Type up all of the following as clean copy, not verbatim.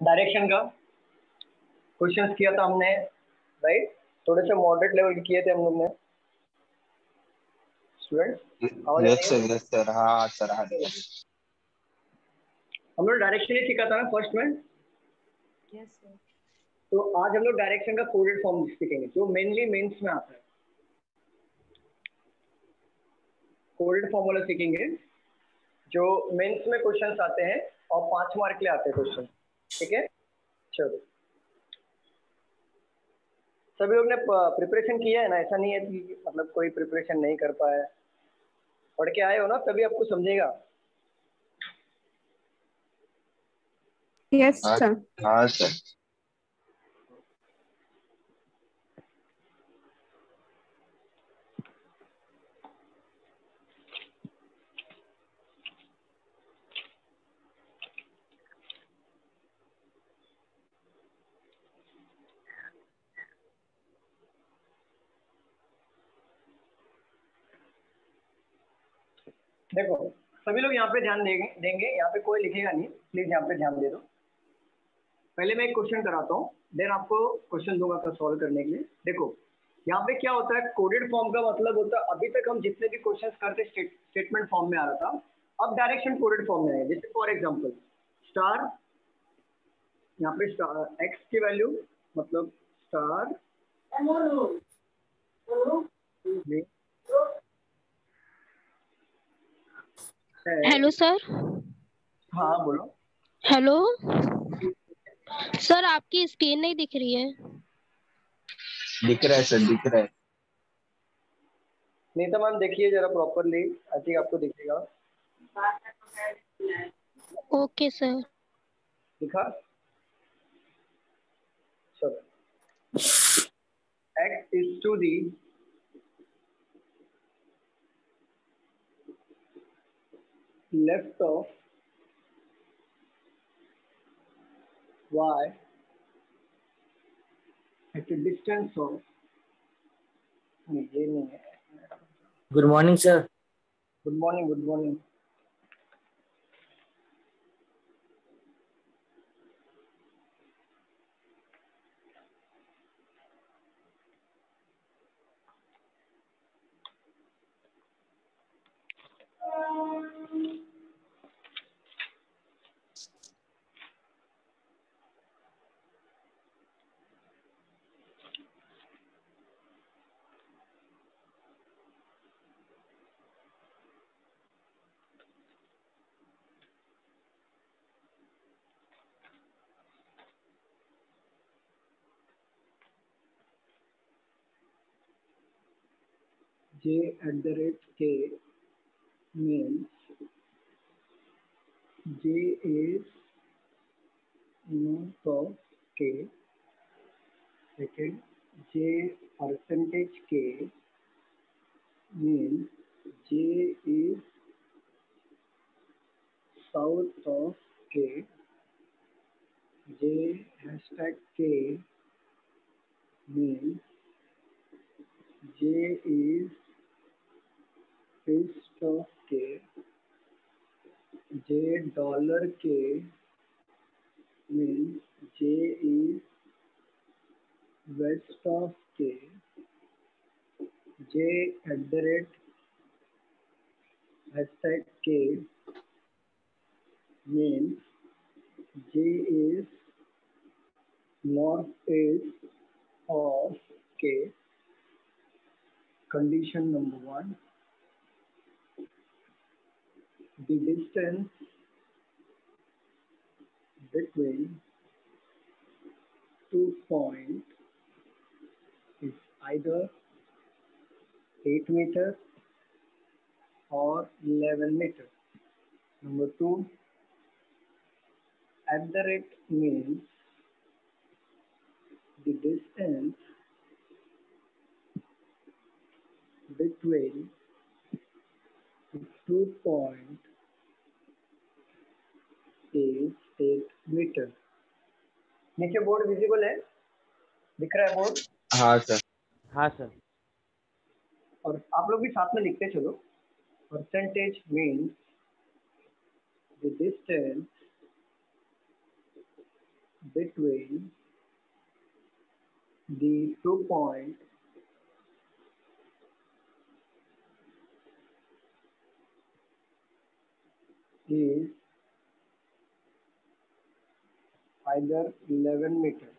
Direction का questions किया था हमने, राइट? थोड़े से मॉडरेट लेवल के किए थे हम लोग ने। स्टूडेंट आवाज आ रही है? यस सर, हाँ सर, हाँ। हम लोग डायरेक्शन ही सीखा था ना फर्स्ट में। Yes sir. तो आज हम लोग डायरेक्शन का कोडेड फॉर्म सीखेंगे जो मेनली मेंस में आता है। कोडेड फॉर्म वाला सीखेंगे जो मेंस में क्वेश्चंस आते हैं और 5 मार्क के लिए आते हैं क्वेश्चन। ठीक है, चलो। सभी लोग ने प्रिपरेशन किया है ना? ऐसा नहीं है कि मतलब कोई प्रिपरेशन नहीं कर पाया। पढ़ के आए हो ना, तभी आपको समझेगा। Yes sir. हाँ सर। देखो, सभी लोग यहाँ पे ध्यान देंगे। यहाँ पे कोई लिखेगा नहीं, प्लीज यहाँ पे ध्यान दे दो। पहले मैं एक क्वेश्चन कराता हूँ, देन आपको क्वेश्चन दूंगा तो सॉल्व करने के लिए। देखो यहाँ पे क्या होता है, कोडेड फॉर्म का मतलब होता है अभी तक हम जितने भी क्वेश्चंस करते स्टेटमेंट फॉर्म में आ रहा था, अब डायरेक्शन कोडेड फॉर्म में है। जैसे फॉर एग्जांपल स्टार, यहाँ पे स्टार एक्स की वैल्यू मतलब स्टार हेलो सर। हाँ बोलो। हेलो सर, आपकी स्क्रीन नहीं दिख रही है। दिख रहा है सर, दिख रहा है। नहीं तो मैम देखिए जरा प्रॉपरली, आई थिंक आपको दिखेगा। Okay sir. दिखा? चलो, x is to the left of y at a distance of, नहीं ये नहीं है। Good morning sir. Good morning, good morning. j@k means j is not of k, second j percentage k means j is south of k, j hashtag k means j is east of k, j dollar k means j is west of k, j hashtag k means j is northeast of k. Condition number 1, the distance between 2 points is either 8 meters or 11 meters. Number 2, at the rate means the distance between the 2 points is 8 meters. नीचे board visible है? दिख रहा है board? हाँ sir. हाँ sir. और आप लोग भी साथ में लिखते चलो। Percentage means the distance between the 2 point is either 11 meter.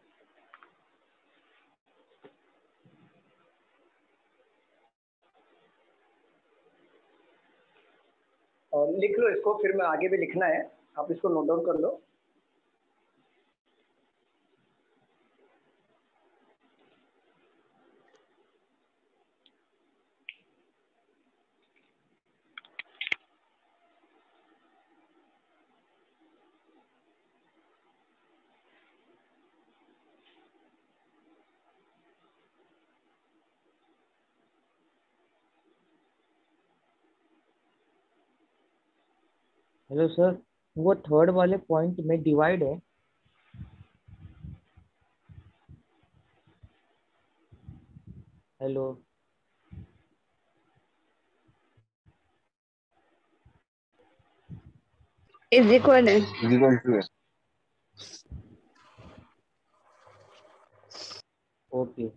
और लिख लो इसको, फिर मैं आगे भी लिखना है, आप इसको नोट डाउन कर लो। हेलो सर, वो थर्ड वाले पॉइंट में डिवाइड है। हेलो इज इक्वल है। इक्वल टू है। ओके।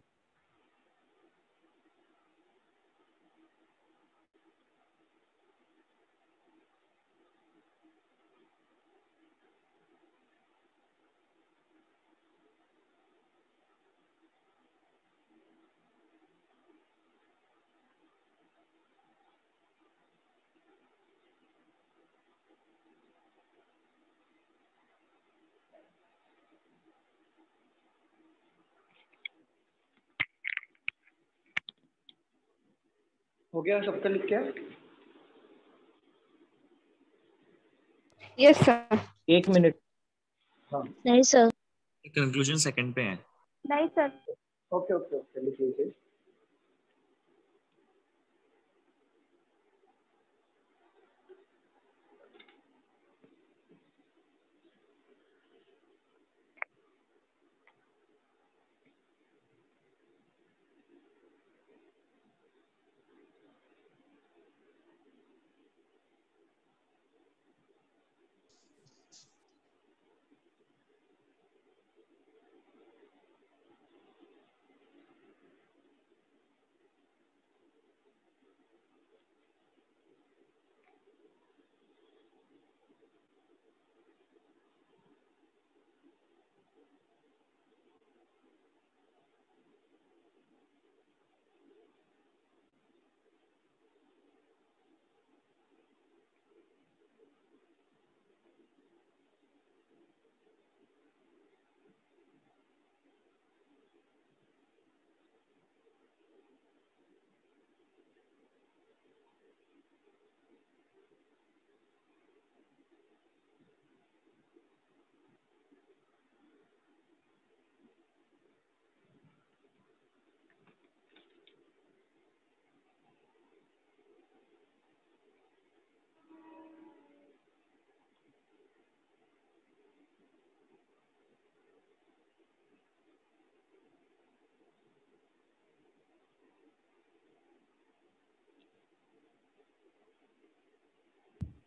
हो गया सबका लिख के? Yes sir. 1 मिनट। हाँ नहीं सर। कंक्लूजन सेकंड पे है। नहीं सर। ओके ओके ओके, लिख लीजिए।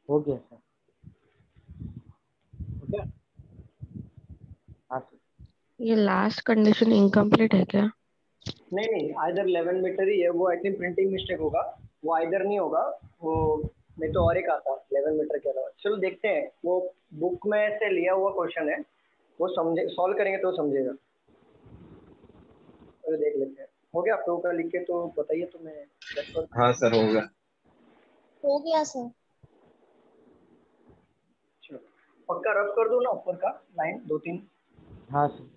हो गया सर। हो गया? हाँ सर। ये लास्ट कंडीशन इनकम्प्लीट है क्या? नहीं नहीं, आइदर 11 मीटर ही है वो। आई थिंक प्रिंटिंग मिस्टेक होगा, वो आइदर नहीं होगा वो। नहीं तो और एक आता 11 मीटर के अलावा। चलो देखते हैं, वो बुक में से लिया हुआ क्वेश्चन है, वो समझे, सॉल्व करेंगे तो समझेगा। चलो देख लेते हैं। हो गया आप लोगों का लिख के? तो बताइए, तो मैं check कर। हाँ सर हो गया। हो गया सर। चलो पक्का रफ कर दो ना ऊपर का लाइन 2-3। हाँ सर।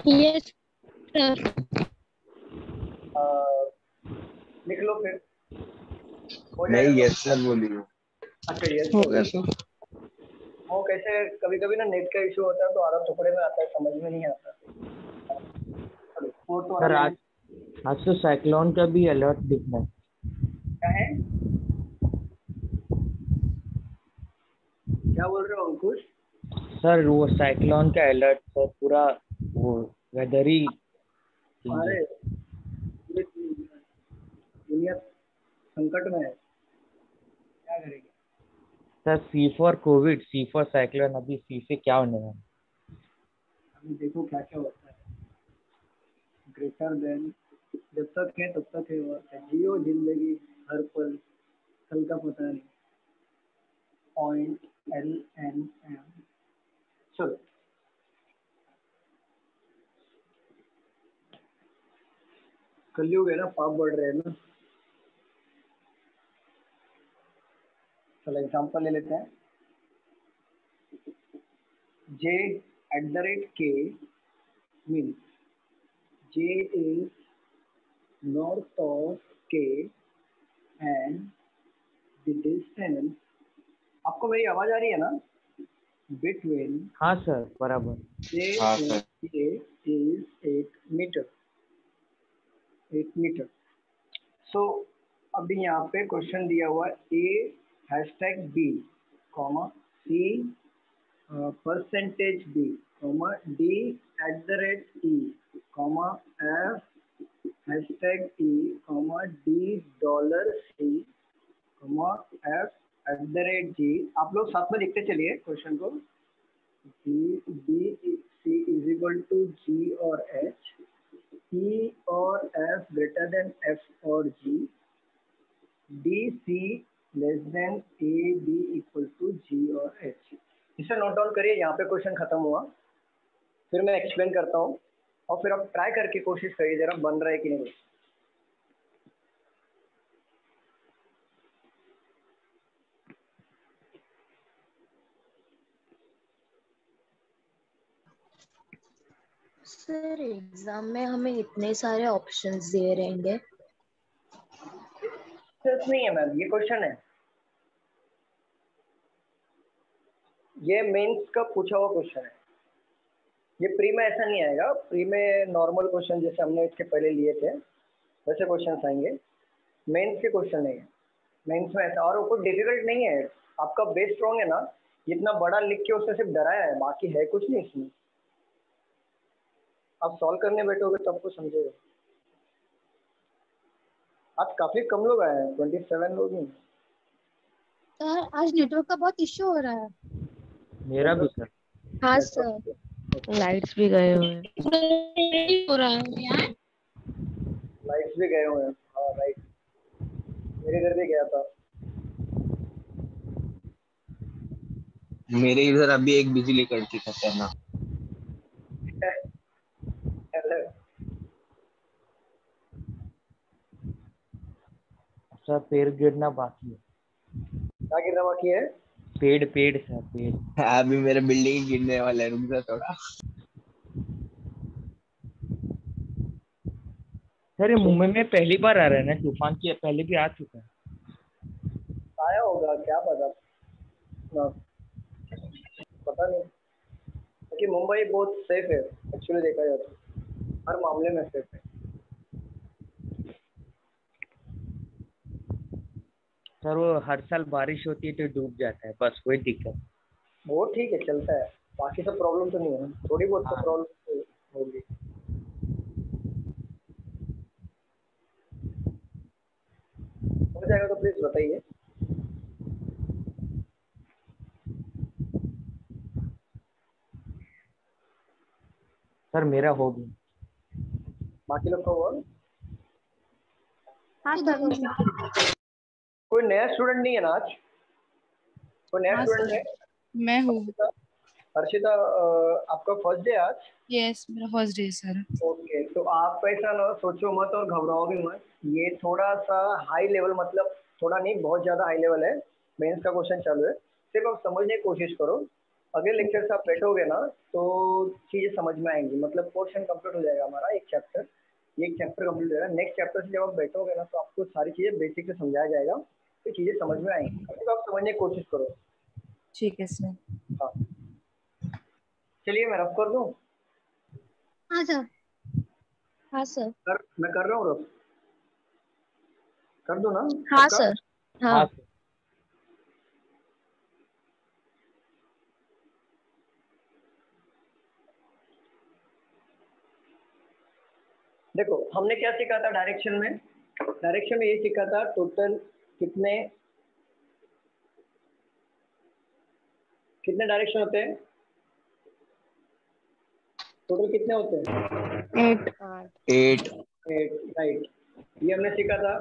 Yes sir. लिख लो फिर, हो नहीं जाएगा। यस सर बोलिए। अच्छा यस हो सर। गया सर। वो कैसे कभी कभी ना नेट का इशू होता है, तो आधा टुकड़े में आता है, समझ में नहीं आता। वो तो सर आज तो साइक्लोन का भी अलर्ट दिखना है। क्या है? क्या बोल रहे हो अंकुश? सर वो साइक्लोन का अलर्ट सर, पूरा वो वेदर ही चेंज है। अरे पूरी दुनिया संकट में है, क्या करेंगे? Sir C for Covid, C for cyclone, अभी सी से क्या होने वाला है? अभी देखो क्या क्या होता है। ग्रेटर देन, जब तक है तब तक है, और जियो जिंदगी हर पल, कल का पता नहीं। .LNM। चलो कलयुग है ना, पाप बढ़ रहे हैं ना। चलो एग्जांपल ले लेते हैं। J@K means J is north of K and the distance, आपको मेरी आवाज आ रही है ना? Between हाँ सर बराबर। J हाँ and sir. K is 8 metre. 8 metre. So अभी यहाँ पे क्वेश्चन दिया हुआ है A#B, C %B, D@E, F #E, D$C, F@G। आप लोग साथ में लिखते चलिए क्वेश्चन को। C is equal to G और H, E और F ग्रेटर देन F और G, DC less than A B equal to G और H। इसे नोट डाउन करिए। यहाँ पे क्वेश्चन खत्म हुआ, फिर मैं एक्सप्लेन करता हूँ और फिर आप ट्राई करके कोशिश करिए जरा बन रहा है कि नहीं। सर एग्जाम में हमें इतने सारे ऑप्शंस दिए रहेंगे। सिर्फ नहीं है मैम, ये क्वेश्चन है, ये मेंस का पूछा हुआ क्वेश्चन है। ये प्री में ऐसा नहीं आएगा। प्री में नॉर्मल क्वेश्चन जैसे हमने इसके पहले लिए थे वैसे क्वेश्चन आएंगे। मेंस के क्वेश्चन नहीं है। मेंस में ऐसा, और वो कुछ डिफिकल्ट नहीं है। आपका बेस स्ट्रॉन्ग है ना, इतना बड़ा लिख के उससे सिर्फ डराया है, बाकी है कुछ नहीं इसमें। आप सॉल्व करने बैठोगे तो आपको समझेगा। आज काफी कम लोग आए हैं, 27 लोग ही। सर आज नेटवर्क का बहुत इश्यू हो रहा है। मेरा भी सर। हाँ सर। लाइट्स भी गए हुए हैं। हो रहा है यार। लाइट्स भी गए हुए हैं। हाँ राइट, मेरे घर भी गया था। मेरे इधर अभी एक बिजली कड़की खतरनाक। सर पेड़ गिरना बाकी है। क्या गिरना बाकी है? पेड़ पेड़ सर पेड़। अभी मेरा बिल्डिंग गिरने वाला है, रुक जा थोड़ा। सर ये मुंबई में पहली बार आ रहा है ना तूफान, की पहले भी आ चुका है। आया होगा, क्या पता ना, पता नहीं। क्योंकि मुंबई बहुत सेफ है एक्चुअली, देखा जाए तो हर मामले में सेफ है। सर वो हर साल बारिश होती है तो डूब जाता है, बस वही दिक्कत। वो ठीक है, चलता है। बाकी सब प्रॉब्लम तो नहीं है, थोड़ी बहुत तो हाँ। प्रॉब्लम होगी। हो जाएगा तो प्लीज बताइए। सर मेरा हो गया। बाकी लोग का हुआ? हाँ सर। कोई नया स्टूडेंट नहीं है ना आज? कोई नया स्टूडेंट है? मैं हूँ। हर्षिता, आपका फर्स्ट डे आज? यस, मेरा फर्स्ट डे सर। ओके, तो आप ऐसा ना सोचो मत और घबराओगे मत। ये थोड़ा सा हाई लेवल, मतलब थोड़ा नहीं बहुत ज्यादा हाई लेवल है। मेंस का क्वेश्चन चालू है, सिर्फ आप समझने की कोशिश करो। अगले लेक्चर से आप बैठोगे ना तो चीजें समझ में आएंगी। मतलब पोर्शन कंप्लीट हो जाएगा हमारा, एक चैप्टर कंप्लीट हो जाएगा। नेक्स्ट चैप्टर से जब आप बैठोगे ना तो आपको सारी चीजें बेसिक से समझाया जाएगा, तो चीजें समझ में आएंगी। सिर्फ आप समझने की कोशिश करो। ठीक है सर। हाँ चलिए, मैं रफ कर दूं? हाँ सर। हाँ सर। मैं कर रहा हूँ रफ, कर दूं ना? हाँ पक्का? सर। हाँ। हाँ सर। देखो हमने क्या सीखा था डायरेक्शन में? डायरेक्शन में ये सीखा था टोटल कितने कितने डायरेक्शन होते हैं? टोटल कितने होते हैं? 8 राइट। ये हमने सीखा था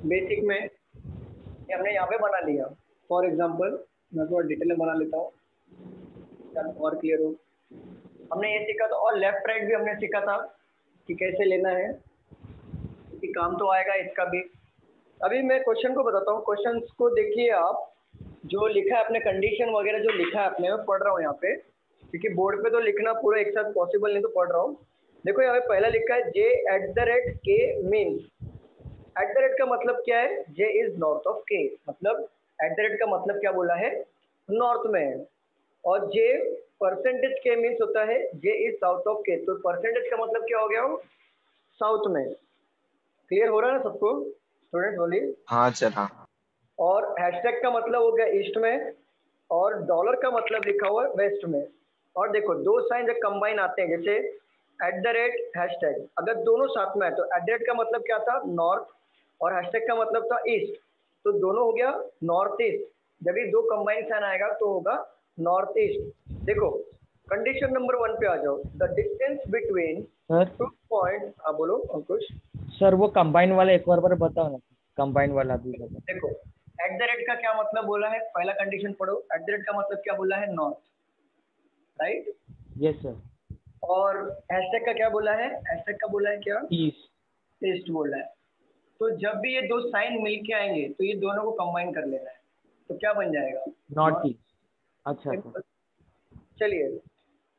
बेसिक में, ये हमने यहाँ पे बना लिया। फॉर एग्जांपल मैं थोड़ा डिटेल में बना लेता हूँ ताकि और क्लियर हो। हमने ये सीखा था, और लेफ्ट राइट भी हमने सीखा था कि कैसे लेना है, कि काम तो आएगा इसका भी। अभी मैं क्वेश्चन को बताता हूँ। क्वेश्चन को देखिए आप, जो लिखा है अपने कंडीशन वगैरह जो लिखा है अपने, मैं पढ़ रहा हूँ यहाँ पे, क्योंकि बोर्ड पे तो लिखना पूरा एक साथ पॉसिबल नहीं, तो पढ़ रहा हूँ। देखो यहाँ पे पहला लिखा है J@K means. Eight the rate का मतलब क्या है? J is north of K, मतलब एट द रेट का मतलब क्या बोला है? नॉर्थ में है। और J परसेंटेज K मीन्स होता है J is south of K, तो परसेंटेज का मतलब क्या हो गया? साउथ में। क्लियर हो रहा है ना सबको? स्टूडेंट बोलिए। हाँ सर हाँ। और हैशटैग का मतलब हो गया ईस्ट में, और डॉलर का मतलब लिखा हुआ है वेस्ट में। और देखो दो साइन जब कंबाइन आते हैं, जैसे एट द रेट हैशटैग, अगर दोनों साथ में है तो एट द रेट का मतलब क्या था? नॉर्थ, और हैशटैग का मतलब था ईस्ट, तो दोनों हो गया नॉर्थ ईस्ट। जब ये दो कंबाइन साइन आएगा तो होगा नॉर्थ ईस्ट। देखो कंडीशन नंबर 1 पे आ जाओ। The distance between two point, हाँ बोलो अंकुश। सर वो कंबाइन वाला एक बार बताओ ना, कंबाइन वाला भी बताओ। देखो एट द रेट का क्या मतलब बोला है? पहला कंडीशन पढ़ो। एट द रेट का मतलब क्या बोला है? North, right? Yes sir. और हैशटैग का क्या बोला है? हैशटैग का बोला है क्या? ईस्ट। ईस्ट बोला है। तो जब भी ये दो साइन मिलके आएंगे तो ये दोनों को कंबाइन कर लेना है, तो क्या बन जाएगा? North east. अच्छा सर। चलिए,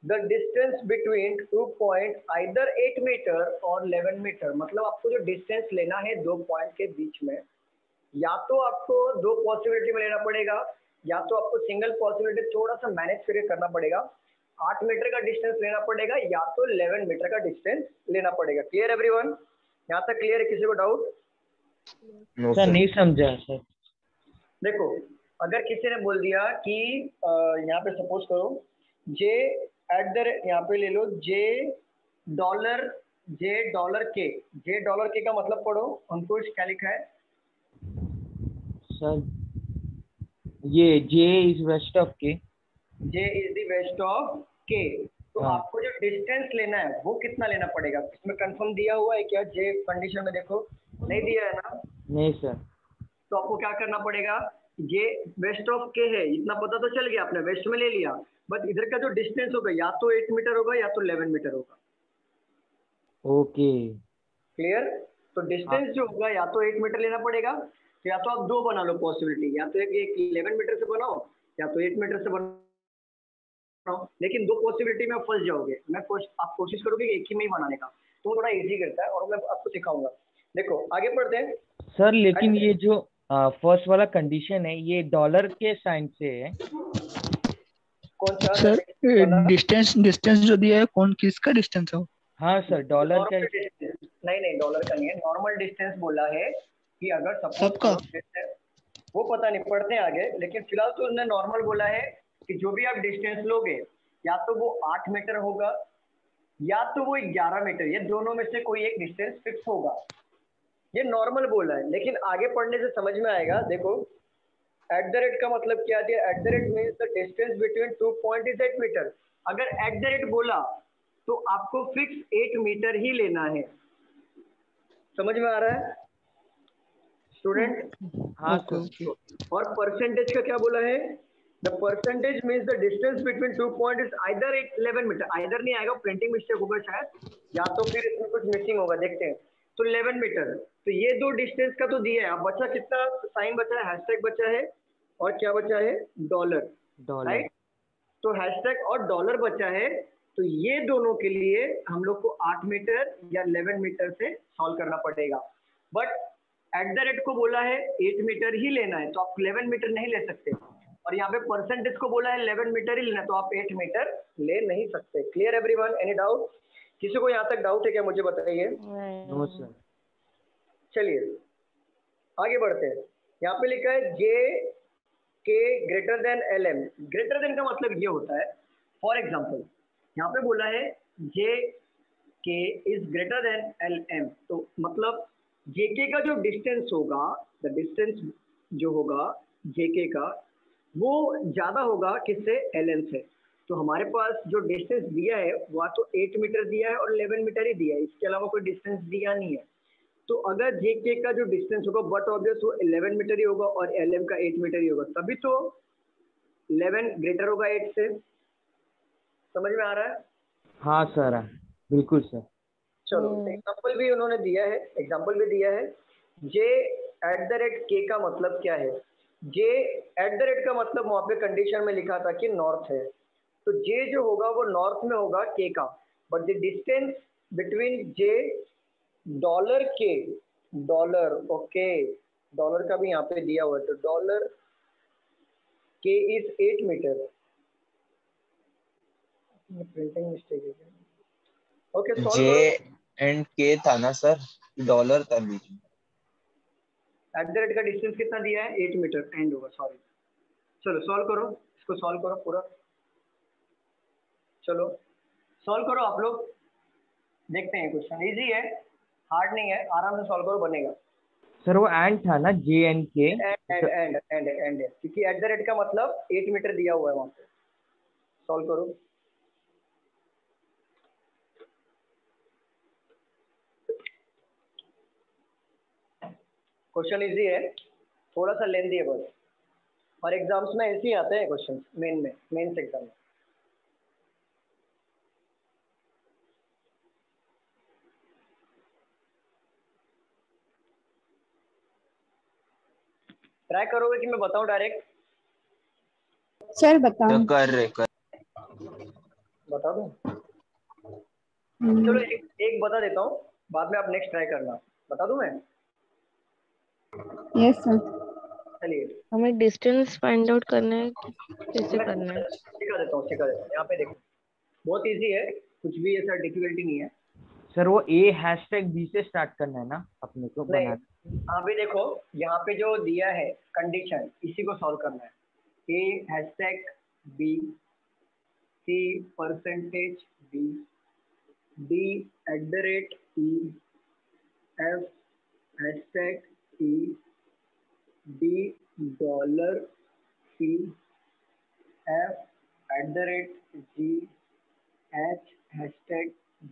the distance between 2 point either 8 metre और 11 मीटर, मतलब आपको जो डिस्टेंस लेना है दो पॉइंट के बीच में, या तो आपको दो पॉसिबिलिटी में लेना पड़ेगा, या तो आपको सिंगल पॉसिबिलिटी थोड़ा सा मैनेज करके करना पड़ेगा। 8 मीटर का डिस्टेंस लेना पड़ेगा, या तो 11 मीटर का डिस्टेंस लेना पड़ेगा। Clear everyone? यहाँ तक क्लियर है? किसी को डाउट? सर नहीं समझा सर। देखो अगर किसी ने बोल दिया कि यहाँ पे सपोज करो J एट द, यहाँ पे ले लो J डॉलर के, J डॉलर के का मतलब पढ़ो अंकुश, क्या लिखा है? सर ये J is west of K। J is the west of K। तो हाँ। आपको जो डिस्टेंस लेना है वो कितना लेना पड़ेगा? इसमें कंफर्म दिया हुआ है क्या? J कंडीशन में देखो नहीं दिया है ना? नहीं सर। तो आपको क्या करना पड़ेगा? ये वेस्ट ऑफ K है, इतना पता तो चल गया, आपने वेस्ट में ले लिया, बट इधर का जो डिस्टेंस होगा या तो 8 मीटर होगा या तो 11 मीटर होगा। Okay clear? तो डिस्टेंस जो होगा या तो 8 मीटर लेना पड़ेगा, तो या तो आप दो बना लो पॉसिबिलिटी, या तो एक 11 मीटर से बनाओ या तो 8 मीटर से बनाओ, लेकिन दो पॉसिबिलिटी में आप फंस जाओगे। आप कोशिश करोगे कि एक ही में ही बनाने का, तो थोड़ा इजी करता है और मैं आपको सिखाऊंगा। देखो आगे बढ़ते हैं सर। लेकिन ये जो फर्स्ट वाला कंडीशन है ये डॉलर के साइन से है। कौन सा सर? डिस्टेंस जो दिया है कौन किसका डिस्टेंस है? हाँ सर डॉलर का। नहीं डॉलर का नहीं है, नॉर्मल डिस्टेंस बोला है कि अगर सबका वो पता नहीं, पढ़ते हैं आगे, लेकिन फिलहाल तो उन्होंने नॉर्मल बोला है कि जो भी आप डिस्टेंस लोगे या तो वो 8 मीटर होगा या तो वो 11 मीटर, ये दोनों में से कोई एक डिस्टेंस फिक्स होगा। ये नॉर्मल बोला है, लेकिन आगे पढ़ने से समझ में आएगा। देखो एट द रेट का मतलब क्या है? At the rate means the distance between 2 point is 8 metre. अगर एट द रेट बोला तो आपको फिक्स 8 मीटर ही लेना है। समझ में आ रहा है स्टूडेंट? हाँ सर। और परसेंटेज का क्या बोला है? The percentage means the distance between 2 point is either 11 metre, either नहीं आएगा, प्रिंटिंग मिस्टेक होगा शायद, या तो फिर इसमें कुछ मिसिंग होगा, देखते हैं। तो 11 मीटर, तो ये दो डिस्टेंस का तो दिया है। अब बचा कितना साइन बचा है? हैशटैग बचा है और क्या बचा है? Dollar, right? तो हैशटैग और डॉलर बचा है, तो ये दोनों के लिए हम लोग को 8 मीटर या 11 मीटर से सॉल्व करना पड़ेगा। बट एट द रेट को बोला है 8 मीटर ही लेना है, तो आप 11 मीटर नहीं ले सकते, और यहाँ पे परसेंटेज को बोला है 11 मीटर ही लेना, तो आप 8 मीटर ले नहीं सकते। Clear everyone? Any doubt? किसी को यहाँ तक डाउट है क्या? मुझे बताइए। No sir. चलिए आगे बढ़ते हैं। यहाँ पे लिखा है J K greater than LM। Greater than का मतलब ये होता है, फॉर एग्जाम्पल यहाँ पे बोला है J K is greater then LM, तो मतलब JK का जो डिस्टेंस होगा, द डिस्टेंस जो होगा JK का, वो ज्यादा होगा किससे, ln से। तो हमारे पास जो डिस्टेंस दिया है वह तो 8 मीटर दिया है और 11 मीटर ही दिया है, इसके अलावा कोई डिस्टेंस दिया नहीं है। तो अगर जे के का जो डिस्टेंस होगा बट ऑब्वियस वो 11 मीटर ही होगा और LM का 8 मीटर ही होगा, तभी तो 11 ग्रेटर होगा 8 से। समझ में आ रहा है? हाँ सर, बिल्कुल सर। चलो एग्जाम्पल भी उन्होंने दिया है, एग्जाम्पल भी दिया है। जे @k का मतलब क्या है? जे @ का मतलब वहाँ पे कंडीशन में लिखा था कि नॉर्थ है, तो जे जो होगा वो नॉर्थ में होगा के का, but the distance between J $k, dollar, okay, dollar का भी यहाँ पे दिया हुआ है, तो $k is 8 metre. Printing mistake है, ओके। जे एंड के था ना सर, डॉलर था बीच में। @ का डिस्टेंस कितना दिया है? 8 मीटर, एंड होगा, सॉरी। चलो सॉल्व करो, इसको सॉल्व करो पूरा, चलो सॉल्व करो आप लोग, देखते हैं। क्वेश्चन इजी है, हार्ड नहीं है, आराम से सॉल्व करो, बनेगा। सर वो एंड था ना, JNK। एंड क्योंकि @ का मतलब 8 मीटर दिया हुआ है वहां पे। सॉल्व करो। क्वेश्चन इजी है, थोड़ा सा लेंथी है बस, और एग्जाम्स में ऐसे ही आते हैं क्वेश्चन, मेंस एग्जाम में। ट्राई करोगे कि मैं बताऊं डायरेक्ट? सर बताओ। तो कर बता दूं? चलो एक बता देता हूँ, बाद में आप नेक्स्ट ट्राई करना। बता दूं मैं? Yes sir. चलिए हमें डिस्टेंस फाइंड आउट करना है, कैसे करना है? सिखा देता हूँ। यहाँ पे देखो, बहुत इजी है, कुछ भी ऐसा डिफिकल्टी नहीं है। सर वो A#B से स्टार्ट करना है ना अपने को बनाना? अभी देखो यहाँ पे जो दिया है कंडीशन, इसी को सॉल्व करना है। A#B, C %B, D @E, F #E, D $C, F @G, H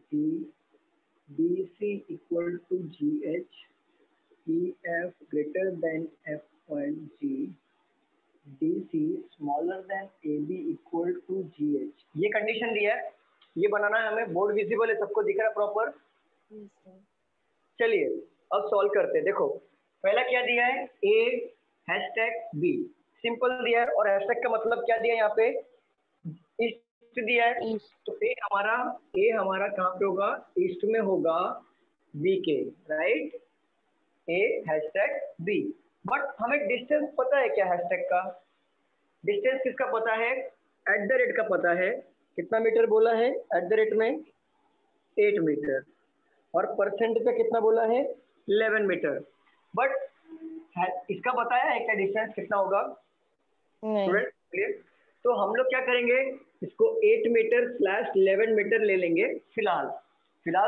#G, BC = GH, EF greater than F.G, DC smaller than AB = GH। ये कंडीशन दिया है, ये बनाना है हमें। बोर्ड विजिबल है, सबको दिख रहा है प्रॉपर? चलिए अब सॉल्व करते हैं। देखो पहला क्या दिया है, A#B, सिंपल दिया है, और हैशटैग का मतलब क्या दिया है यहाँ पे, ईस्ट दिया है। तो A हमारा कहाँ पे होगा, ईस्ट में होगा B के, राइट? A#B, बट हमें डिस्टेंस पता है क्या हैशटैग का? डिस्टेंस किसका पता है? @ का पता है। कितना मीटर बोला है @ में? 8 मीटर, और परसेंट पे कितना बोला है? 11 मीटर। बट इसका बताया है क्या डिस्टेंस कितना होगा? Student clear? तो हम लोग क्या करेंगे, इसको 8 मीटर / 11 मीटर ले लेंगे फिलहाल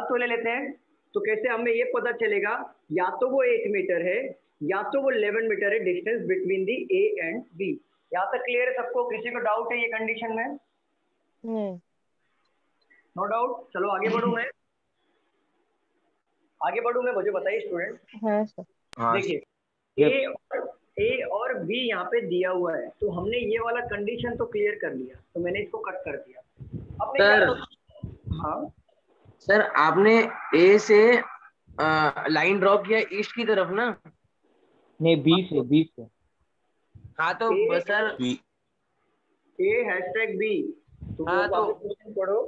तो ले लेते हैं। तो कैसे हमें ये पता चलेगा, या तो वो 8 मीटर है या तो वो 11 मीटर है, distance between the A and B। यहाँ तक क्लियर है सबको? किसी को डाउट है ये कंडीशन में? No doubt. चलो आगे बढ़ूं मैं, मुझे बताइए स्टूडेंट। हाँ सर। देखिए A और B यहाँ पे दिया हुआ है, तो हमने ये वाला कंडीशन तो क्लियर कर लिया, तो मैंने इसको कट कर दिया। अब हाँ सर, आपने A से लाइन ड्रॉ किया ईस्ट की तरफ ना? नहीं, B से। हाँ तो सर A#B, तो हाँ तो क्वेश्चन पढ़ो।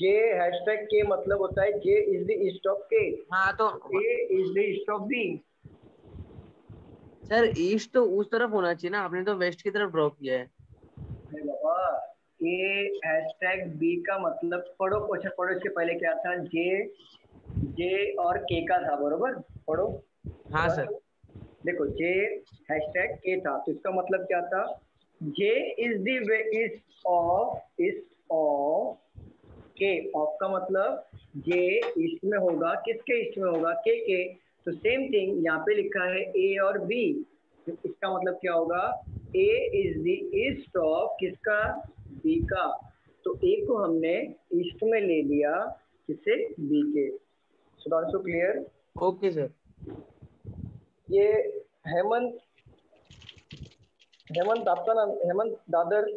J#K मतलब होता है J is the east of K। हाँ तो A is the east of B। Sir east तो उस तरफ होना चाहिए ना, आपने तो वेस्ट की तरफ ड्रॉ किया है। अरे बाबा, A#B का मतलब पढ़ो, क्वेश्चन पढ़ो। इसके पहले क्या था, J और K का था, बरोबर? पढ़ो। हाँ सर। देखो J#K था, तो इसका मतलब क्या था, J is the east of K। Of का मतलब J ईस्ट में होगा, किसके ईस्ट में होगा? K के। तो सेम थिंग यहाँ पे लिखा है A और B, तो इसका मतलब क्या होगा, ए इज द ईस्ट ऑफ किसका, बी का। तो ए को हमने ईस्ट में ले लिया, किससे, बी के। सुधांशु क्लियर? Okay sir. ये हेमंत, हेमंत आपका नाम हेमंत दादर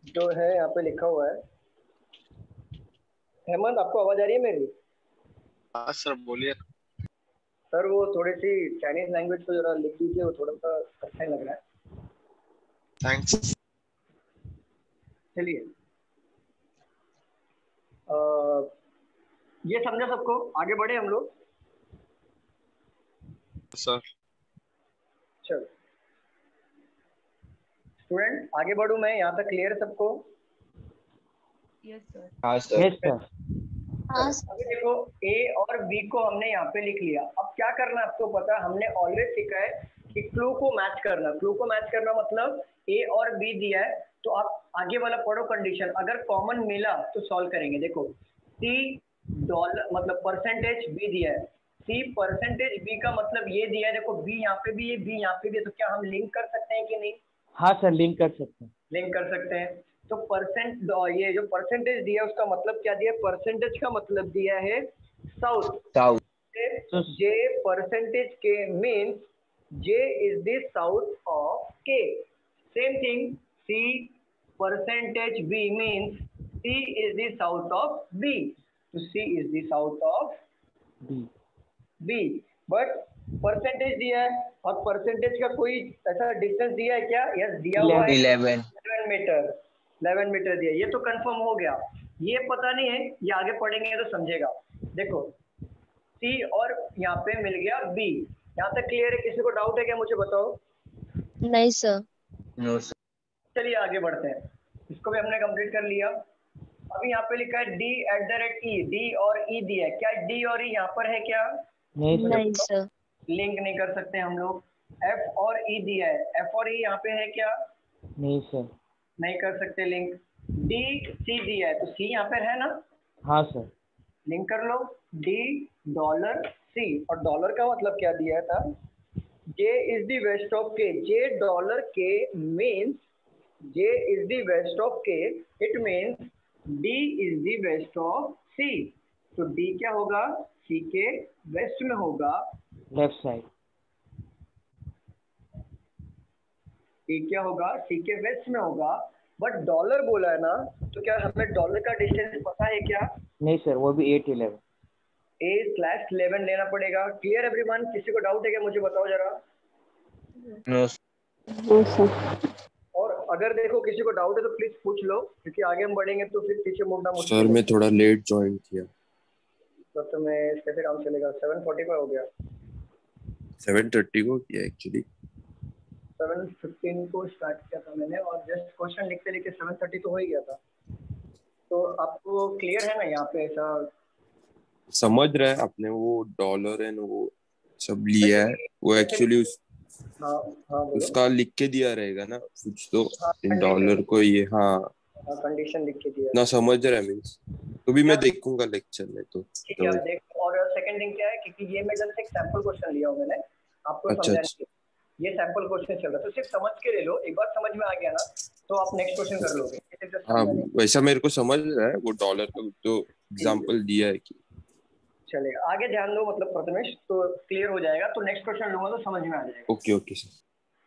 जो है यहाँ पे लिखा हुआ है। हेमंत आपको आवाज आ रही है मेरी? हाँ सर बोलिए। सर वो थोड़ी सी चाइनीज लैंग्वेज को जरा लिख दीजिए, वो थोड़ा सा अच्छा लग रहा है। थैंक्स। चलिए ये समझा सबको, आगे बढ़े हम लोग। सर चलो स्टूडेंट आगे बढ़ूं मैं, यहाँ तक क्लियर है सबको? Yes sir. हाँ सर। Yes sir. अभी देखो ए और बी को हमने यहाँ पे लिख लिया। अब क्या करना है आपको पता है, हमने ऑलरेडी सीखा है कि क्लू को मैच करना। क्लू को मैच करना मतलब ए और बी दिया है तो आप आगे वाला पढ़ो कंडीशन, अगर कॉमन मिला तो सॉल्व करेंगे। देखो सी डॉलर मतलब परसेंटेज बी दिया है, सी परसेंटेज बी का मतलब ये दिया है। देखो बी यहाँ पे भी है, बी यहाँ पे भी है, तो क्या हम लिंक कर सकते हैं कि नहीं? हाँ सर लिंक कर सकते हैं। लिंक कर सकते हैं। तो ये जो परसेंटेज दिया है उसका मतलब क्या दिया है? परसेंटेज का मतलब दिया है south. South. J percentage K means J is the south of K. Same thing C percentage B means C is the south of B. तो C is the south of B. But percentage दिया है और percentage का कोई ऐसा distance दिया है क्या? यस दिया हुआ है 11 मीटर। 11 मीटर दिया, ये तो कंफर्म हो गया। ये पता नहीं है, ये आगे पढ़ेंगे तो समझेगा। देखो सी और यहाँ पे मिल गया बी, यहाँ तक क्लियर है? किसी को डाउट है क्या, मुझे बताओ? नहीं सर। No sir. चलिए आगे बढ़ते हैं, इसको भी हमने कंप्लीट कर लिया। अभी यहाँ पे लिखा है D@E, डी और ई दिया है। क्या डी और ई यहाँ पर है क्या? नहीं सर। लिंक नहीं कर सकते हम लोग। एफ और ई दिया है, एफ और ई यहाँ पे है क्या? नहीं सर। नहीं कर सकते लिंक। डी सी दिया है, तो सी यहाँ पे है ना? हाँ सर। लिंक कर लो, डी डॉलर सी। और डॉलर का मतलब क्या दिया था? J is the west of K. J dollar K means J is the west of K, it means D is the west of C. तो डी क्या होगा? सी के वेस्ट में होगा, लेफ्ट साइड। डी क्या होगा? सी के वेस्ट में होगा। बट डॉलर बोला है ना, तो क्या हमें डॉलर का डिस्टेंस पता है क्या? नहीं सर, वो भी 8-11। A/11 लेना पड़ेगा। Clear everyone? किसी को डाउट है क्या, मुझे बताओ जरा। No sir. और अगर देखो किसी को डाउट है तो प्लीज पूछ लो, क्योंकि आगे हम बढ़ेंगे तो फिर पीछे मुड़ना मुश्किल सर है। मैं थोड़ा लेट ज्वाइन किया। तो तुम्हें कैसे काम चलेगा? 7:40 का हो गया। 7:30 को किया एक्चुअली। 7:15 को स्टार्ट किया था मैंने, और जस्ट क्वेश्चन लिखते लिखते 7:30 तो हो ही गया था। तो आपको क्लियर है ना यहाँ पे? ऐसा समझ रहा है आपने, वो डॉलर एंड वो सब लिया है, वो एक्चुअली हाँ हाँ बोलो। उसका लिख के दिया रहेगा ना कुछ तो, हाँ, डॉलर को ये हाँ कंडीशन लिख के दिया ना, समझ रहा है मीन्स। तो भी मैं देखूंगा लेक्चर में तो। ठीक है, आप देखो। और सेकंड थिंग क्या है, क्योंकि ये मैं जस्ट एक सैंपल क्वेश्चन लिया हूँ मैंने आपको अच्छा, समझाने के लिए। ये सैंपल क्वेश्चन चल रहा है, तो सिर्फ समझ के ले लो। एक बार समझ में आ गया ना तो आप नेक्स्ट क्वेश्चन कर लोगे। हाँ वैसा मेरे को समझ रहा है, वो डॉलर का जो एग्जांपल दिया है कि। चलेगा, आगे ध्यान दो मतलब प्रथमेश, तो क्लियर हो जाएगा। तो नेक्स्ट क्वेश्चन लूंगा तो समझ में आ जाएगा। Okay okay sir.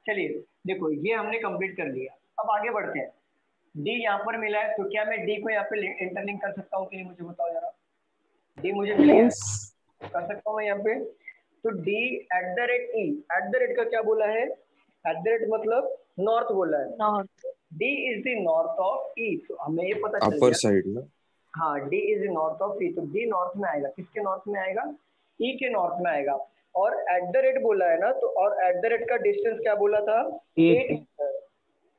चलिए देखो ये हमने कंप्लीट कर लिया। अब आगे बढ़ते हैं। डी यहाँ पर मिला है, तो क्या मैं डी को यहाँ पे इंटरलिंक कर सकता हूँ कि नहीं, मुझे बताओ जरा। डी मुझे मिल गया, कर सकता हूँ यहाँ पे। तो D@E, @ का क्या बोला है? @ मतलब नॉर्थ बोला है। North. D is the north of E, तो हमें ये पता चल अपर गया। साइड ना। हाँ, D is the north of E, तो D नॉर्थ में आएगा। किसके नॉर्थ में आएगा? E के नॉर्थ में आएगा। और @ बोला है ना, तो और @ का डिस्टेंस क्या बोला था? 8 मीटर।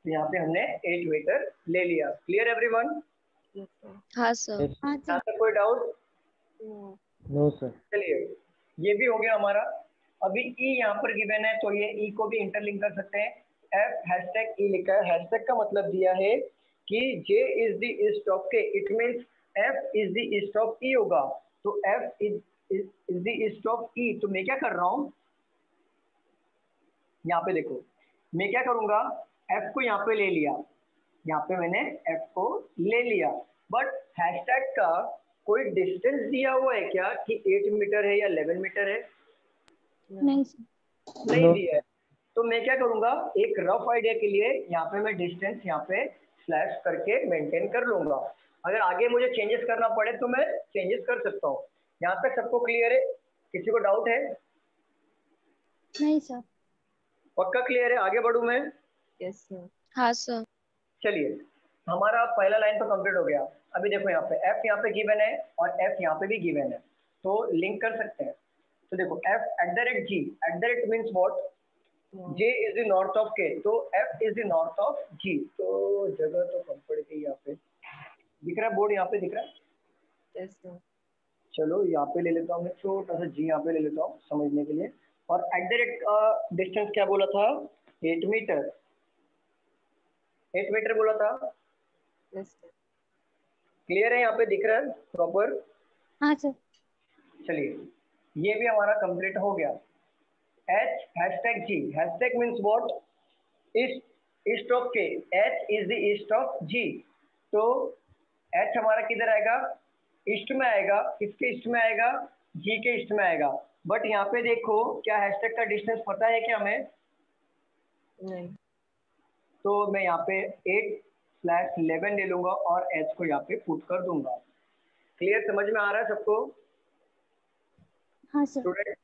तो यहाँ पे हमने 8 मीटर ले लिया। Clear everyone? हाँ सर। यहाँ तक कोई डाउट? No sir. चलिए ये भी हो गया हमारा। अभी E यहाँ पर गिवन है, तो ये E को भी इंटरलिंक कर सकते हैं। F#E लिखा है। हैशटैग का मतलब दिया है कि J is the east of K, it means F is the east of E होगा। तो F is the east of E। तो मैं क्या कर रहा हूँ, यहाँ पे देखो मैं क्या करूंगा, एफ को यहाँ पे ले लिया, यहाँ पे मैंने एफ को ले लिया, बट हैशटैग का कोई डिस्टेंस दिया हुआ है क्या कि 8 मीटर है या 11 मीटर है? नहीं नहीं दिया है। तो मैं क्या करूंगा, एक रफ आइडिया के लिए यहाँ पे मैं डिस्टेंस यहाँ पे स्लैश करके मेंटेन कर लूंगा। अगर आगे मुझे चेंजेस करना पड़े तो मैं चेंजेस कर सकता हूँ। यहाँ तक सबको क्लियर है? किसी को डाउट है? नहीं सर। पक्का क्लियर है? आगे बढ़ूं मैं? Yes sir. हाँ सर। चलिए, हमारा पहला लाइन तो कंप्लीट हो गया। अभी देखो यहाँ पे एफ यहाँ पे गिवन है और एफ यहाँ पे भी गिवन है, तो लिंक कर सकते हैं। तो देखो F @g, @ means what? j is the north of k, तो f is the north of g। तो जगह तो कम पड़ गई यहाँ पे, दिख रहा है बोर्ड यहाँ पे दिख रहा है? Yes sir. चलो यहाँ पे ले लेता हूँ मैं, छोटा सा g यहाँ पे ले लेता हूँ समझने के लिए। और डिस्टेंस क्या बोला था? 8 मीटर, 8 मीटर बोला था। Yes sir. क्लियर है? यहाँ पे दिख रहा है प्रॉपर? हाँ सर। चलिए, ये भी हमारा कंप्लीट हो गया। h #g, hashtag means what? East of k, h is the east of g। तो h हमारा किधर आएगा? ईस्ट में आएगा। किसके ईस्ट में आएगा? g के ईस्ट में आएगा। बट यहाँ पे देखो, क्या हैशटैग का डिस्टेंस पता है क्या हमें? नहीं। तो मैं यहाँ पे 8/11 ले लूंगा और h को यहाँ पे पुट कर दूंगा। क्लियर? समझ में आ रहा है सबको? हाँ सर। स्टूडेंट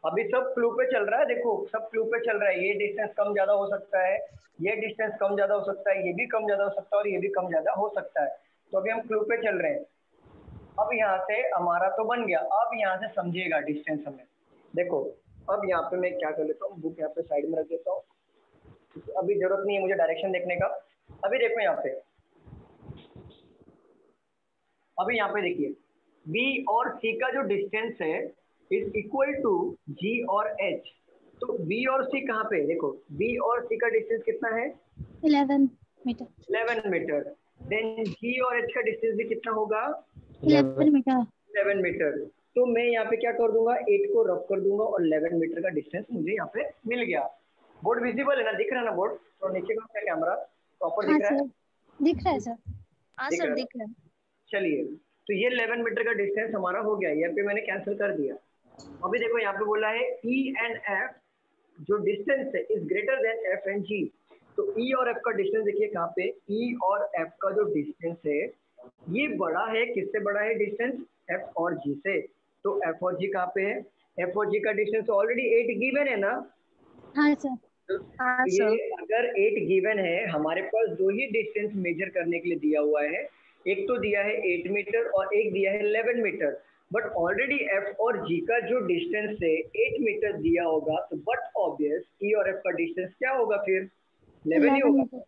अभी सब क्लू पे चल रहा है, देखो सब क्लू पे चल रहा है। ये डिस्टेंस कम ज्यादा हो सकता है, ये डिस्टेंस कम ज्यादा हो सकता है, ये भी कम ज्यादा हो सकता है और ये भी कम ज्यादा हो सकता है। तो अभी हम क्लू पे चल रहे हैं। अब यहाँ से हमारा तो बन गया, अब यहाँ से समझिएगा डिस्टेंस हमें। देखो अब यहाँ पे मैं क्या कर लेता हूँ, बुक यहाँ पे साइड में रख देता हूँ, अभी जरूरत नहीं है मुझे डायरेक्शन देखने का। अभी देखो यहाँ पे, अभी यहाँ पे देखिए B और C का जो डिस्टेंस है इज इक्वल टू G और H। तो B और C कहाँ पे? देखो B और C का डिस्टेंस कितना है? 11 मीटर। 11 मीटर। देन G और H का डिस्टेंस भी कितना होगा? 11 मीटर। 11 मीटर। तो मैं यहाँ पे क्या कर दूंगा, 8 को रफ कर दूंगा और 11 मीटर का डिस्टेंस मुझे यहाँ पे मिल गया। बोर्ड विजिबल है ना? दिख रहा है ना बोर्ड? तो नीचे का क्या कैमरा प्रॉपर दिख रहा है? दिख रहा है सर। हाँ सर दिख रहा है। चलिए, तो ये 11 मीटर का डिस्टेंस हमारा हो गया। यहाँ पे मैंने कैंसिल कर दिया। अभी देखो यहाँ पे बोला है E एंड F जो डिस्टेंस है is greater then F and G। तो E और F का डिस्टेंस देखिए कहाँ पे, E और F का जो डिस्टेंस है ये बड़ा है, किससे बड़ा है डिस्टेंस? F और G से। तो F और G कहाँ पे है? F और G का डिस्टेंस ऑलरेडी 8 गिवन है ना? हाँ सर। हाँ ये सर। अगर 8 गिवन है, हमारे पास दो ही डिस्टेंस मेजर करने के लिए दिया हुआ है, एक तो दिया है 8 मीटर और एक दिया है 11 मीटर। बट ऑलरेडी F और G का जो डिस्टेंस है 8 मीटर दिया होगा, तो बट ऑब्वियस E और F का डिस्टेंस क्या होगा फिर? 11 ही होगा।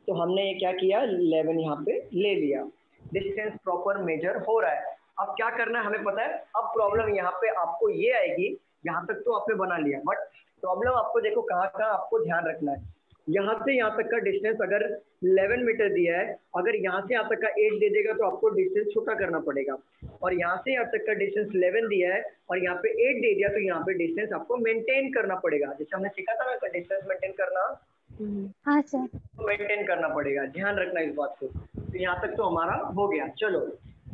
तो हमने ये क्या किया, 11 यहाँ पे ले लिया। डिस्टेंस प्रॉपर मेजर हो रहा है। अब क्या करना है हमें पता है। अब प्रॉब्लम यहाँ पे आपको ये आएगी, यहाँ तक तो आपने बना लिया, बट प्रॉब्लम आपको देखो कहाँ कहाँ आपको ध्यान रखना है। यहाँ से यहाँ तक का डिस्टेंस अगर 11 मीटर दिया है, अगर यहाँ से यहाँ तक का 8 दे देगा तो आपको डिस्टेंस छोटा करना पड़ेगा। और यहाँ से यहाँ तक का डिस्टेंस 11 दिया है और यहाँ पे 8 दे दिया, तो यहाँ पे डिस्टेंस आपको मेंटेन करना पड़ेगा। जैसे हमने सीखा था ना डिस्टेंस मेंटेन करना, हाँ सर। मेंटेन करना पड़ेगा, ध्यान रखना इस बात को। तो यहाँ तक तो हमारा हो गया। चलो,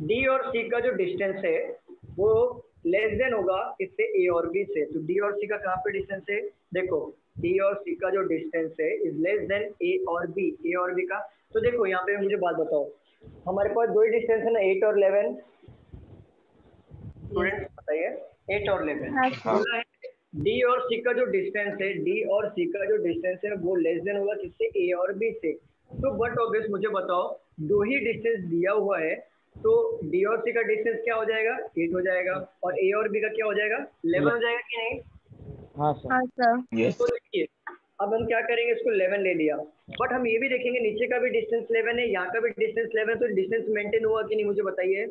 D और C का जो डिस्टेंस है वो लेस देन होगा इससे A और B से। तो D और C का कहाँ पे डिस्टेंस है? देखो D और C का जो डिस्टेंस है इज लेस देन A और B। A और B का, तो देखो यहाँ पे मुझे बात बताओ, हमारे पास दो ही डिस्टेंस है ना, 8 और 11। स्टूडेंट बताइए, 8 और 11 बोला है। D और C का जो डिस्टेंस है, D और C का जो डिस्टेंस है वो लेस देन होगा किससे? A और B से। तो बट ऑब्वियस मुझे बताओ, दो ही डिस्टेंस दिया हुआ है, तो D और C का डिस्टेंस क्या हो जाएगा? 8 हो जाएगा। और A और B का क्या हो जाएगा? 11 हो जाएगा कि नहीं? हाँ सर। हाँ सर। यस। तो देखिए अब हम क्या करेंगे, इसको 11 ले लिया, बट हम ये भी देखेंगे नीचे का भी डिस्टेंस 11 है, यहाँ का भी डिस्टेंस 11, तो डिस्टेंस मेंटेन हुआ कि नहीं मुझे बताइए।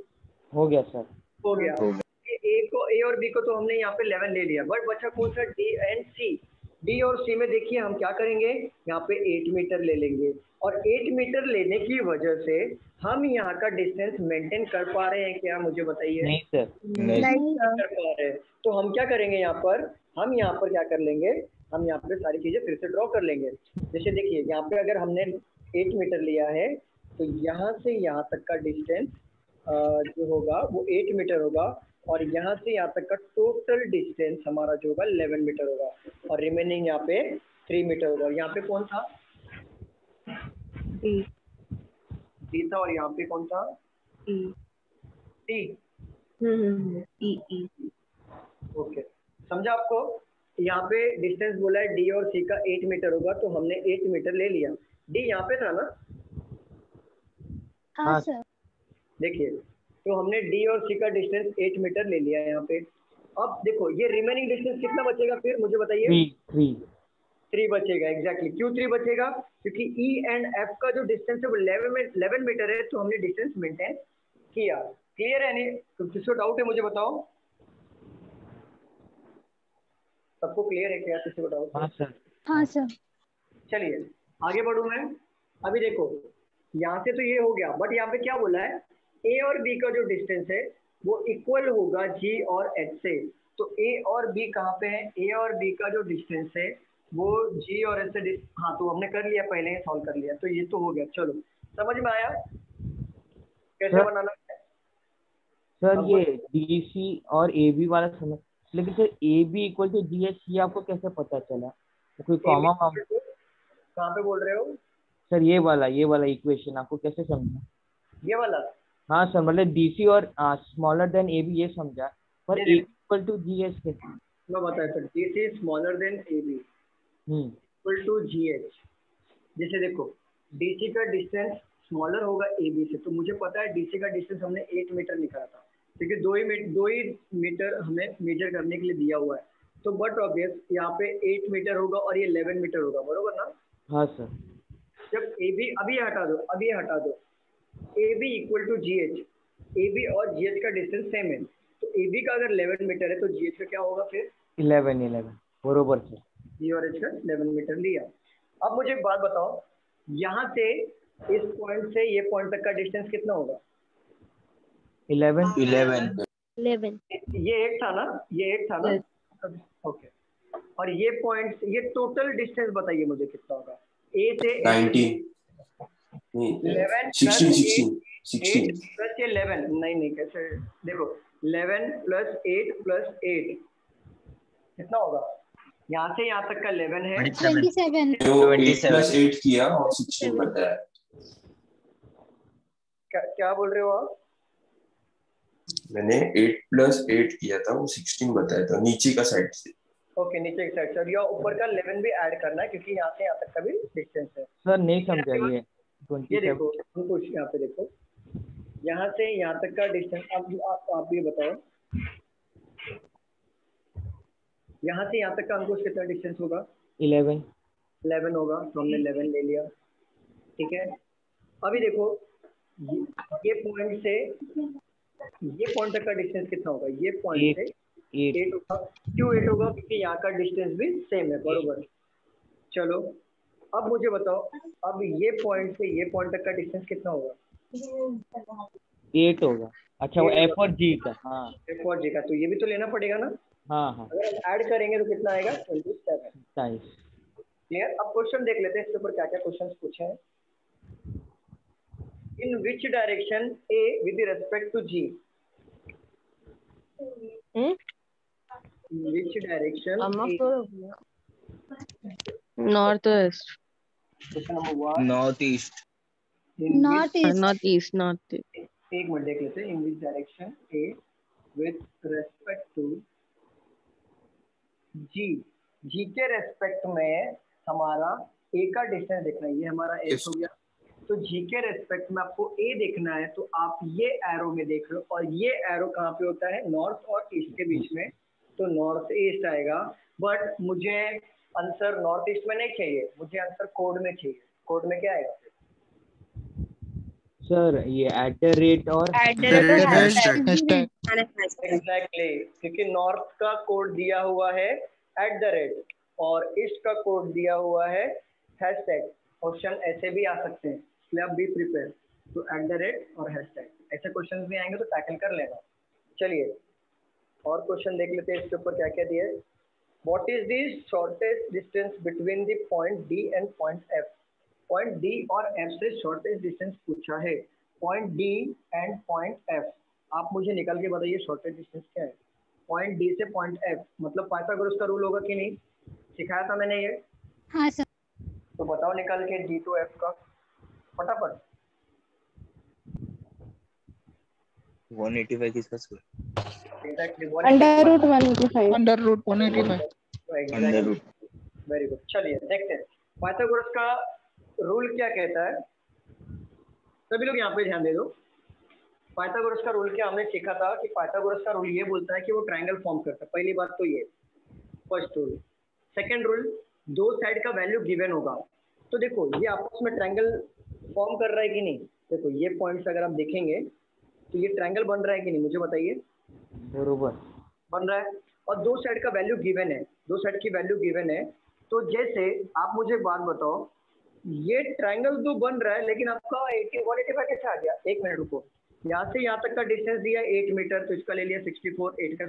हो गया सर। हो गया। A और B को तो हमने यहाँ पे 11 ले लिया, बट बचा कौन सा? D and C। डी और सी में देखिए हम क्या करेंगे, यहाँ पे 8 मीटर ले लेंगे और 8 मीटर लेने की वजह से हम यहाँ का डिस्टेंस मेंटेन कर पा रहे हैं क्या, मुझे बताइए। नहीं सर, नहीं कर पा रहे हैं। तो हम क्या करेंगे यहाँ पर, हम यहाँ पर क्या कर लेंगे, हम यहाँ पे सारी चीजें फिर से ड्रॉ कर लेंगे। जैसे देखिए यहाँ पे अगर हमने 8 मीटर लिया है तो यहाँ से यहाँ तक का डिस्टेंस जो होगा वो 8 मीटर होगा और यहाँ से यहाँ तक का टोटल डिस्टेंस हमारा जो होगा 11 मीटर होगा और रिमेनिंग यहाँ पे 3 मीटर होगा। यहाँ पे कौन था, डी था और यहाँ पे कौन था, टी। ओके, समझा आपको। यहाँ पे डिस्टेंस बोला है डी और सी का 8 मीटर होगा तो हमने 8 मीटर ले लिया। डी यहाँ पे था ना? हाँ सर। देखिए तो हमने डी और सी का डिस्टेंस 8 मीटर ले लिया है यहाँ पे। अब देखो ये रिमेनिंग डिस्टेंस कितना बचेगा फिर मुझे बताइए। 3 बचेगा। एग्जैक्टली क्यों 3 बचेगा, क्योंकि ई एंड एफ का जो डिस्टेंस है वो 11 मीटर है तो हमने डिस्टेंस मेंटेन किया। क्लियर है नहीं? तो किसको डाउट है मुझे बताओ, सबको क्लियर है क्या, किसी को डाउट? हाँ सर। हाँ सर। चलिए आगे बढ़ूं मैं। अभी देखो यहाँ से तो ये हो गया, बट यहाँ पे क्या बोला है, ए और बी का जो डिस्टेंस है वो इक्वल होगा जी और एच से। तो ए और बी कहाँ पे है, ए और बी का जो डिस्टेंस है वो जी और एच से, हाँ तो हमने कर लिया, पहले ही सॉल्व कर लिया, तो ये तो हो गया। चलो समझ में आया कैसे बनाना है सर? ये डी सी और ए बी वाला समझ, लेकिन sir A B equal to G H ये आपको कैसे पता चला? तो कोई कॉमा कहाँ पे बोल रहे हो सर? ये वाला इक्वेशन आपको कैसे समझा? ये वाला? हाँ सर, मतलब डी सी और स्मॉलर देन ए बी ये समझा, पर A equal to G H कैसे? मैं बताया sir, D C smaller than A B equal to G H. जैसे देखो डी सी का डिस्टेंस स्मॉलर होगा ए बी से, तो मुझे पता है डी सी का डिस्टेंस हमने 8 मीटर निकाला था क्योंकि 2 ही मीटर हमें मेजर करने के लिए दिया हुआ है। तो बट ऑब्वियस यहाँ पे 8 मीटर होगा और ये 11 मीटर होगा, बरोबर ना? हाँ सर। जब ए बी, अभी ये हटा दो, A B equal to G H, A B और जी एच का डिस्टेंस सेम है, तो ए बी का अगर 11 मीटर है तो जी एच का क्या होगा फिर? 11 बरोबर सर। जी और एच का 11 मीटर लिया। अब मुझे एक बात बताओ, यहाँ से इस पॉइंट से ये पॉइंट तक का डिस्टेंस कितना होगा? 11। ये 8 था ना, ये 8 था ना? ओके, और ये पॉइंट, ये टोटल डिस्टेंस बताइए मुझे कितना होगा? ए से 19 11 16 प्लस ये 11, नहीं कैसे, देखो 11 प्लस 8 प्लस 8 कितना होगा? यहाँ से यहाँ तक का 11 है 27। तो 8 प्लस 8 किया और 16 बताया। क्या बोल रहे हो आप? मैंने 8 प्लस 8 किया था, वो 16 बताया था नीचे का साइड से। ओके, नीचे की साइड से, और यहाँ ऊपर का 11 भी ऐड करना है क्योंकि यहाँ से यहाँ तक का भी डिस्टेंस है। सर नहीं समझा ये देखो कुछ यहाँ पे देखो, यहाँ से यहाँ तक का डिस्टेंस, आप ये बताओ यहाँ से यहाँ तक का अंकुश कितना डिस्टेंस होगा? 11 होगा, तो हमने 11 ले लिया, ठीक है। अभी देखो ये पॉइंट से ये पॉइंट तक का डिस्टेंस कितना होगा? ये पॉइंट से 8 होगा। क्यों 8 होगा? क्योंकि यहाँ का डिस्टेंस भी सेम है, बरोबर। चलो अब मुझे बताओ, अब ये पॉइंट से ये पॉइंट तक का डिस्टेंस कितना होगा? 8 होगा। अच्छा, वो एफ और जी का? हाँ, एफ और जी का, तो ये भी तो लेना पड़ेगा ना? हाँ। अगर हम ऐड करेंगे तो कितना आएगा? 27। क्लियर? अब क्वेश्चन देख लेते हैं इसके ऊपर क्या क्या क्वेश्चन पूछे हैं। In which direction A with respect to G? Which direction? North west. North east. एक मिनट देख लेते हैं। In which direction A with respect to G? G के रेस्पेक्ट में हमारा ए का डिस्टेंस देखना है, ये हमारा एस हो गया। तो जी के रेस्पेक्ट में आपको ए देखना है, तो आप ये एरो में देख लो, और ये एरो कहाँ पे होता है? नॉर्थ और ईस्ट के बीच में, तो नॉर्थ ईस्ट आएगा। बट मुझे आंसर नॉर्थ ईस्ट में नहीं चाहिए, मुझे आंसर कोड में चाहिए। कोड में क्या आएगा सर? ये @ और एग्जैक्टली, क्योंकि नॉर्थ का कोड दिया हुआ है @ और ईस्ट का कोड दिया हुआ है हैशटैग। क्वेश्चन ऐसे भी आ सकते हैं, इसलिए आप बी प्रिपेयर तो @ और हैशटैग ऐसे क्वेश्चन भी आएंगे तो टैकल कर लेना। चलिए और क्वेश्चन देख लेते हैं इसके ऊपर क्या क्या दिया है। What is the shortest distance between the point D and point F. Point D और एफ से शॉर्टेस्ट डिस्टेंस पूछा है, point D and point F. आप मुझे निकाल के बताइए शॉर्टेस्ट डिस्टेंस क्या है। पॉइंट डी से पॉइंट एफ मतलब पाइथागोरस का रूल होगा कि नहीं, सिखाया था मैंने ये। हाँ सर। तो बताओ निकाल के डी टू एफ का फटाफट। 185 किसका स्क्वायर? Exactly √185 √185 very good. चलिए देखते हैं पाइथागोरस का रूल क्या कहता है। सभी लोग यहाँ पे ध्यान दे दो। पाइथागोरस का रूल क्या हमने सीखा था कि पाइथागोरस का रूल ये बोलता है कि वो ट्रायंगल फॉर्म करता है। पहली बात तो ये फर्स्ट रूल। सेकंड रूल, दो साइड का वैल्यू गिवन होगा। तो देखो ये आपस में ट्रायंगल फॉर्म कर रहा है कि नहीं। देखो ये पॉइंट्स अगर आप देखेंगे तो ये ट्रायंगल बन रहा है कि नहीं, मुझे बताइए। बरोबर बन रहा है और दो साइड का वैल्यू गिवन है, दो साइड की वैल्यू गिवन है। तो जैसे आप मुझे एक बात बताओ, ये ट्रायंगल तो बन रहा है लेकिन आपका 185 कैसे आ गया। एक मिनट रुको, यहाँ से यहाँ तक का डिस्टेंस दिया 8 मीटर, तो इसका ले लिया 64, 8 का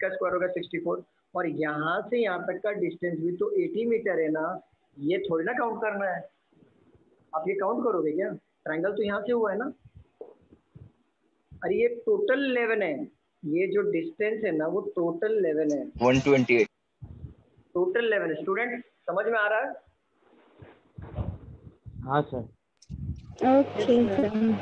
स्क्वायर होगा 64। और यहाँ से यहाँ तक का डिस्टेंस भी तो 80 मीटर है ना, ये थोड़ी ना काउंट करना है। आप ये काउंट करोगे क्या? ट्रायंगल तो यहाँ से हुआ है ना। अरे ये टोटल 11 है, ये जो डिस्टेंस है ना वो टोटल 11 है। 128 टोटल 11। स्टूडेंट समझ में आ रहा है? हाँ सर। Okay sir.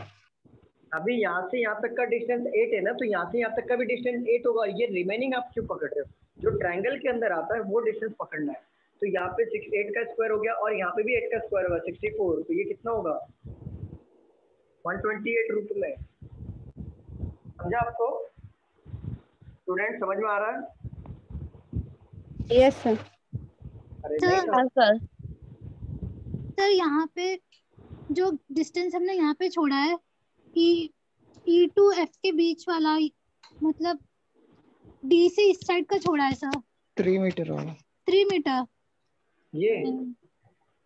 अभी यहाँ से यहाँ तक का डिस्टेंस 8 है ना, तो यहाँ से यहाँ तक का भी डिस्टेंस 8 होगा। ये रिमेनिंग आप क्यों पकड़ रहे हो? जो ट्रायंगल के अंदर आता है वो डिस्टेंस पकड़ना है। तो यहाँ पे 8 का स्क्वायर हो गया और यहाँ पे भी 8 का स्क्वायर होगा 64। तो ये कितना होगा 128 रूट में। समझा आपको? स्टूडेंट समझ में आ रहा है? Yes sir. अरे सर यहाँ पे जो डिस्टेंस हमने यहाँ पे छोड़ा है ई टू एफ के बीच वाला, मतलब डी से इस साइड का छोड़ा है सर। 3 मीटर होगा। 3 मीटर ये।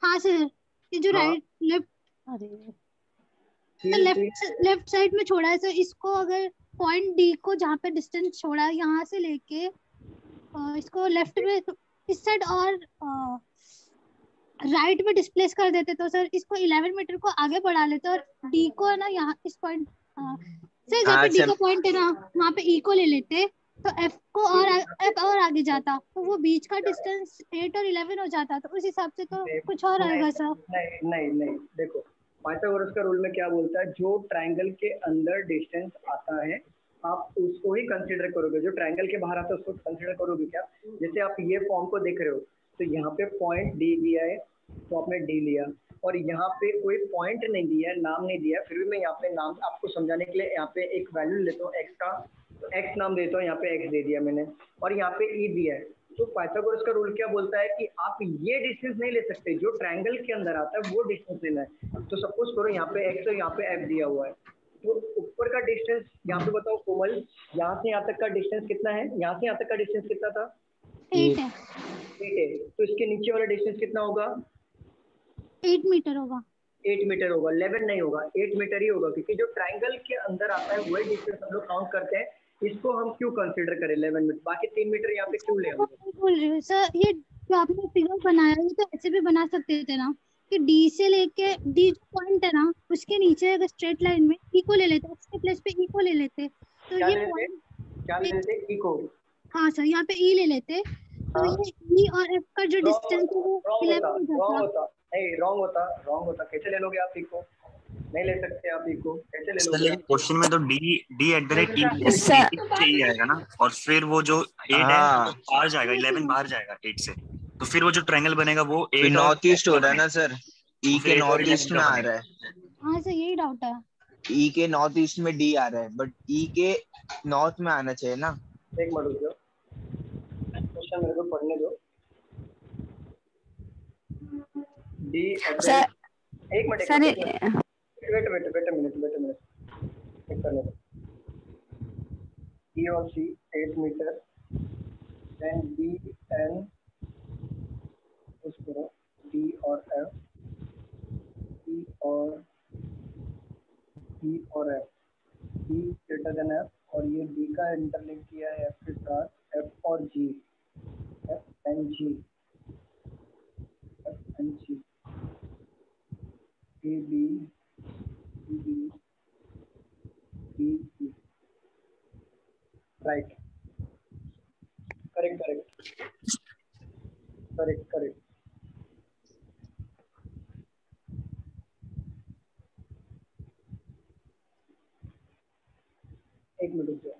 हाँ सर, ये जो राइट लेफ्ट, अरे लेफ्ट साइड में छोड़ा है सर। इसको अगर पॉइंट डी को जहाँ पे डिस्टेंस छोड़ा है यहाँ से लेके इसको लेफ्ट में इस साइड और राइट में डिस्प्लेस कर देते तो सर इसको 11 मीटर को आगे बढ़ा लेते और डी को है ना यहाँ इस पॉइंट से जहाँ पे डी का पॉइंट है ना वहाँ पे ई को ले लेते तो एफ को और एफ और आगे जाता तो वो बीच का डिस्टेंस 8 और 11 हो जाता। तो उस हिसाब से तो कुछ और आएगा सर। नहीं देखो पाइथागोरस का रूल में क्या बोलता है, जो ट्रायंगल के अंदर डिस्टेंस आता है आप उसको ही कंसीडर करोगे, जो ट्रायंगल के बाहर आता है उसको कंसीडर करोगे क्या। जैसे आप ये फॉर्म को देख रहे हो तो यहाँ पे पॉइंट डी दिया है तो आपने डी लिया, और यहाँ पे कोई पॉइंट नहीं दिया है, नाम नहीं दिया है, फिर भी मैं यहाँ पे नाम आपको समझाने के लिए यहाँ पे एक वैल्यू लेता हूँ एक्स का, तो एक्स नाम देता हूँ, यहाँ पे एक्स दे दिया मैंने, और यहाँ पे ई दिया है। तो पाइथागोरस का रूल क्या बोलता है कि आप ये डिस्टेंस नहीं ले सकते, जो ट्रायंगल के अंदर आता है वो डिस्टेंस लेना है। तो सपोज करो यहाँ पे एक्स और यहाँ पे एफ दिया हुआ है, तो ऊपर का डिस्टेंस यहाँ पे बताओ कोमल, यहाँ से यहाँ तक का डिस्टेंस कितना है, यहाँ से यहाँ तक का डिस्टेंस कितना था 8 है। 8 है, तो इसके नीचे वाला डिस्टेंस कितना होगा 8 मीटर होगा। 8 मीटर होगा, 11 नहीं होगा, 8 मीटर ही होगा, क्योंकि जो ट्रायंगल के अंदर आता है वही डिस्टेंस हम लोग काउंट करते हैं। इसको हम क्यों कंसीडर करें 11 मीटर, बाकी 3 मीटर यहाँ पे क्यों ले? बोल रही हूँ सर, ये जो आपने फिगर बनाया है तो ऐसे भी बना सकते थे ना कि डी से लेके डी जो पॉइंट है ना उसके नीचे अगर स्ट्रेट लाइन में ई को ले लेते, उसके प्लेस पे ई को ले लेते तो क्या ये क्या ले लेते ई को? हाँ सर, यहाँ पे ई ले लेते तो ये ई और एफ का जो डिस्टेंस है वो 11 हो जाता। नहीं रॉन्ग होता। कैसे ले लोगे आप ई को? नहीं ले सकते आप ई को, कैसे ले लोगे? क्वेश्चन में तो डी @ ई आएगा ना, और फिर वो जो 8 है वो बाहर जाएगा, 11 बाहर जाएगा 8 से, तो फिर वो जो ट्रायंगल बनेगा वो 8 नॉर्थ ईस्ट हो रहा है ना सर, ई के नॉर्थ ईस्ट में आ रहा है। हाँ सर, यही डाउट है। ई के नॉर्थ ईस्ट में डी आ रहा है, बट ई के नॉर्थ में आना चाहिए ना। एक मिनट रुको, क्वेश्चन मेरे को पढ़ने दो। डी सर, एक minute sir wait a minute check करने दो। E और C 8 मीटर, then B and E और F, E ग्रेटर देन F, और ये D का इंटरलिंक किया है F के साथ, F और G, F and G, F and G, A B, E B, E E, right, correct. एक मिनट रुक जाओ।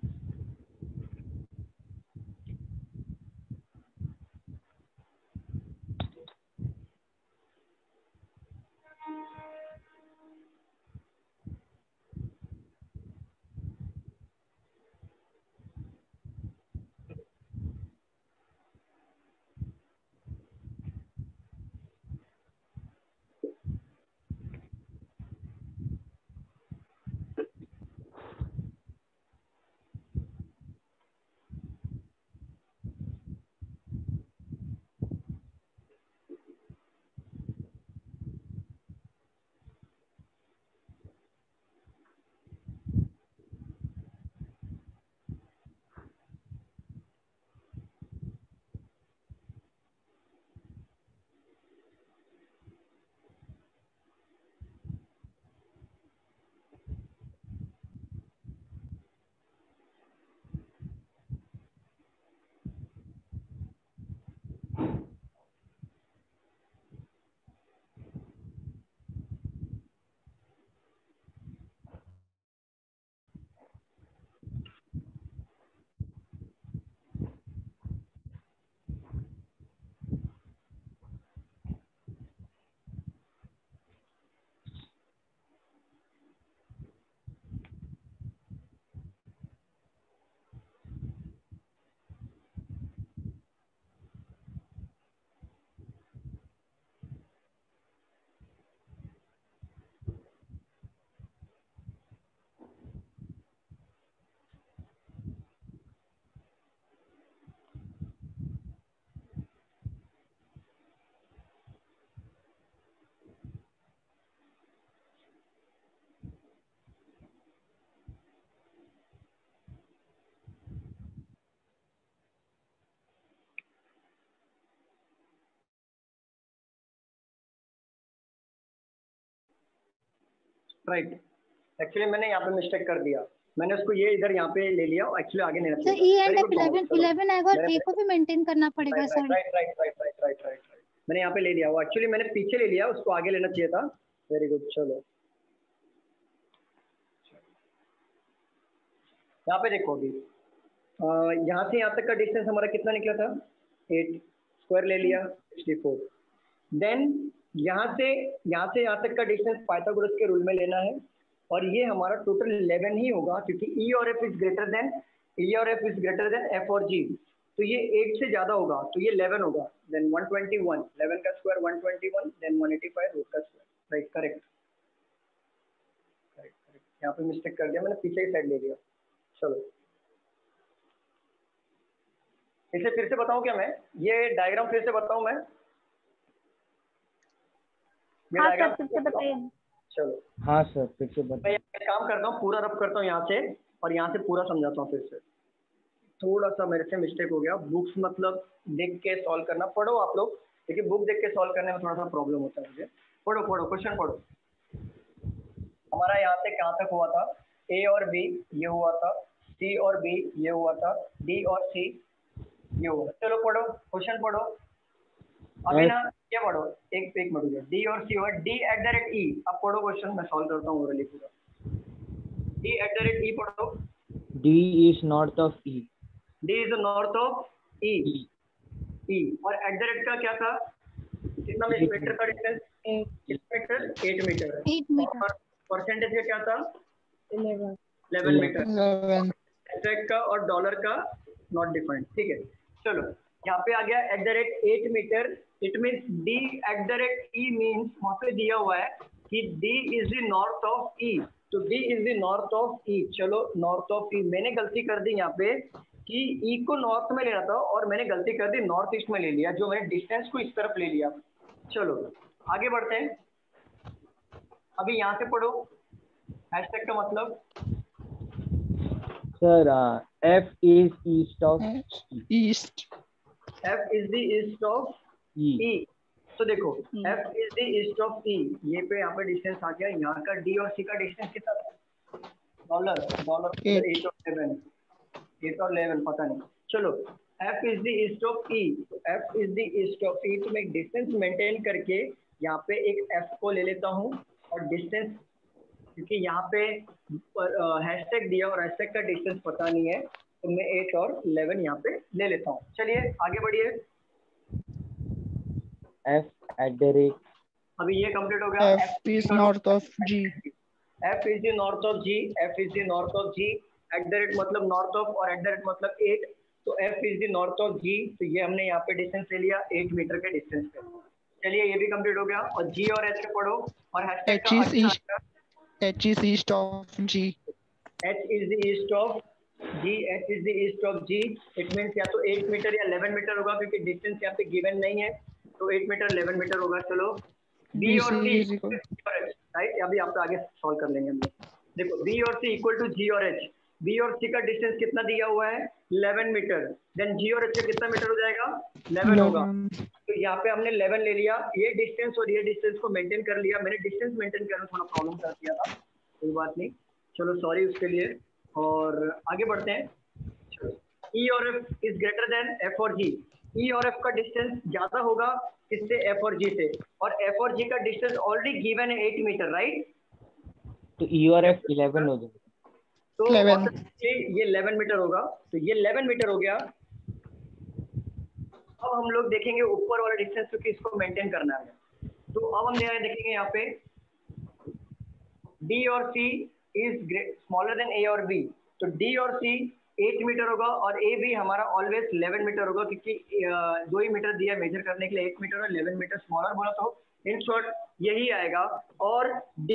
राइट, एक्चुअली मैंने यहाँ पे मिस्टेक कर दिया, मैंने उसको ये इधर यहाँ पे ले लिया, एक्चुअली आगे नहीं रखा। सर E and F 11 आएगा और A को भी मेंटेन करना पड़ेगा सर। राइट, मैंने यहाँ पे ले लिया, वो एक्चुअली मैंने पीछे ले लिया, उसको आगे लेना चाहिए था। वेरी गुड, चलो यहाँ पे देखो अभी यहाँ से यहाँ तक का डिस्टेंस हमारा कितना निकला था, 8 स्क्वायर ले लिया 64। देन यहाँ से यहाँ तक का डिस्टेंस पाइथागोरस के रूल में लेना है, और ये हमारा टोटल 11 ही होगा, क्योंकि E और F is greater then F और G, तो ये 8 से ज्यादा होगा, तो ये 11 होगा। देन 121, 11 का स्क्वायर 121, देन 185 रूट का स्क्वायर। Right, correct. यहाँ पे मिस्टेक कर दिया मैंने, पीछे की साइड ले लिया। चलो इसे फिर से बताऊं क्या मैं, ये डायग्राम फिर से बताऊं मैं? हाँ सर, फिर से बताइए। चलो हाँ सर, फिर से बताइए। मैं काम करता हूँ, पूरा रब करता हूँ यहाँ से, और यहाँ से पूरा समझाता हूँ फिर से। थोड़ा सा मेरे से मिस्टेक हो गया, बुक्स मतलब देख के सॉल्व करना। पढ़ो आप लोग, देखिए बुक देख के सॉल्व करने में थोड़ा सा प्रॉब्लम होता है मुझे। पढ़ो क्वेश्चन पढ़ो। हमारा यहाँ से कहाँ तक हुआ था, A और B ये हुआ था, C और B ये हुआ था, D और C ये हुआ। चलो पढ़ो, क्वेश्चन पढ़ो। अभी ना क्या पढ़ो, एक मिनट, D और C हुआ, D @ E। अब पढ़ो क्वेश्चन, मैं सॉल्व करता हूँ ओरली पूरा। D @ E पढ़ो। D is north of E। D is north of E। और @ का क्या था, कितना मीटर का डिस्टेंस, 8 मीटर। 8 मीटर। परसेंटेज का क्या था, 11 मीटर। एस्टेरिस्क का और डॉलर का नॉट डिफाइंड। ठीक है, चलो यहाँ पे आ गया @ 8 metre. It means D @ E means वहाँ पे दिया हुआ है कि D is the north of E, तो D is the north of E। चलो नॉर्थ ऑफ E, मैंने गलती कर दी यहाँ पे कि E को नॉर्थ में लेना था, और मैंने गलती कर दी नॉर्थ ईस्ट में ले लिया, जो मैंने डिस्टेंस को इस तरफ ले लिया। चलो आगे बढ़ते हैं। अभी यहाँ से पढ़ो, हैशटैग का मतलब sir F is east of east F is the east of E। तो देखो F is the east of E, ये पे यहाँ पे डिस्टेंस आ गया। यहाँ का D और C का डिस्टेंस कितना था? डॉलर 8 और 11 पता नहीं। चलो F is the east of E, तो F is the east of E, तो मैं डिस्टेंस मेंटेन करके यहाँ पे एक F को ले लेता हूँ और डिस्टेंस, क्योंकि यहाँ पे हैशटैग दिया और हैशटैग का डिस्टेंस पता नहीं है, तो मैं 8 और 11 यहाँ पे ले लेता हूँ। चलिए आगे बढ़िए। F at the rate, अभी ये कंप्लीट हो गया। F is north of G, F is the north of G, F is the north of G, eight the rate मतलब नॉर्थ ऑफ और एट द रेट मतलब 8, तो F is the north of G, तो ये हमने यहाँ पे distance ले लिया 8 मीटर के डिस्टेंस पे। चलिए ये भी कंप्लीट हो गया। और G और H को पढ़ो और hashtag H is east of G, H is the east of G, H is the east of G, it means या तो 8 मीटर या 11 मीटर होगा, क्योंकि डिस्टेंस यहाँ पे गिवन नहीं है, तो 8 मीटर 11 मीटर होगा। चलो B और C राइट, अभी आप आगे सॉल्व कर लेंगे हम लोग। देखो B और C इक्वल टू G और H, B और C का डिस्टेंस कितना दिया हुआ है 11 मीटर, देन G और H का कितना मीटर हो जाएगा 11 होगा, तो यहाँ पे हमने 11 ले लिया। ये डिस्टेंस और ये डिस्टेंस को मेंटेन कर लिया। मैंने डिस्टेंस मेंटेन करना थोड़ा प्रॉब्लम कर दिया था, कोई बात नहीं, चलो सॉरी उसके लिए। और आगे बढ़ते हैं। E और F is greater then F और G, E और F का डिस्टेंस ज्यादा होगा किससे, F और G से, और F और G का डिस्टेंस ऑलरेडी गिवन है 8 मीटर राइट, तो E और F 11 हो जाएगा, तो ये 11 मीटर होगा, तो ये 11 मीटर हो गया। अब हम लोग देखेंगे ऊपर वाला डिस्टेंस, क्योंकि इसको मेंटेन करना है। तो अब हम देखेंगे यहाँ पे D और C is smaller than A और B, तो D और C 8 मीटर होगा और A भी हमारा ऑलवेज 11 मीटर होगा, क्योंकि 2 ही मीटर दिया मेजर करने के लिए, 8 मीटर और 11 मीटर स्मॉलर बोला, तो इन शॉर्ट यही आएगा। और D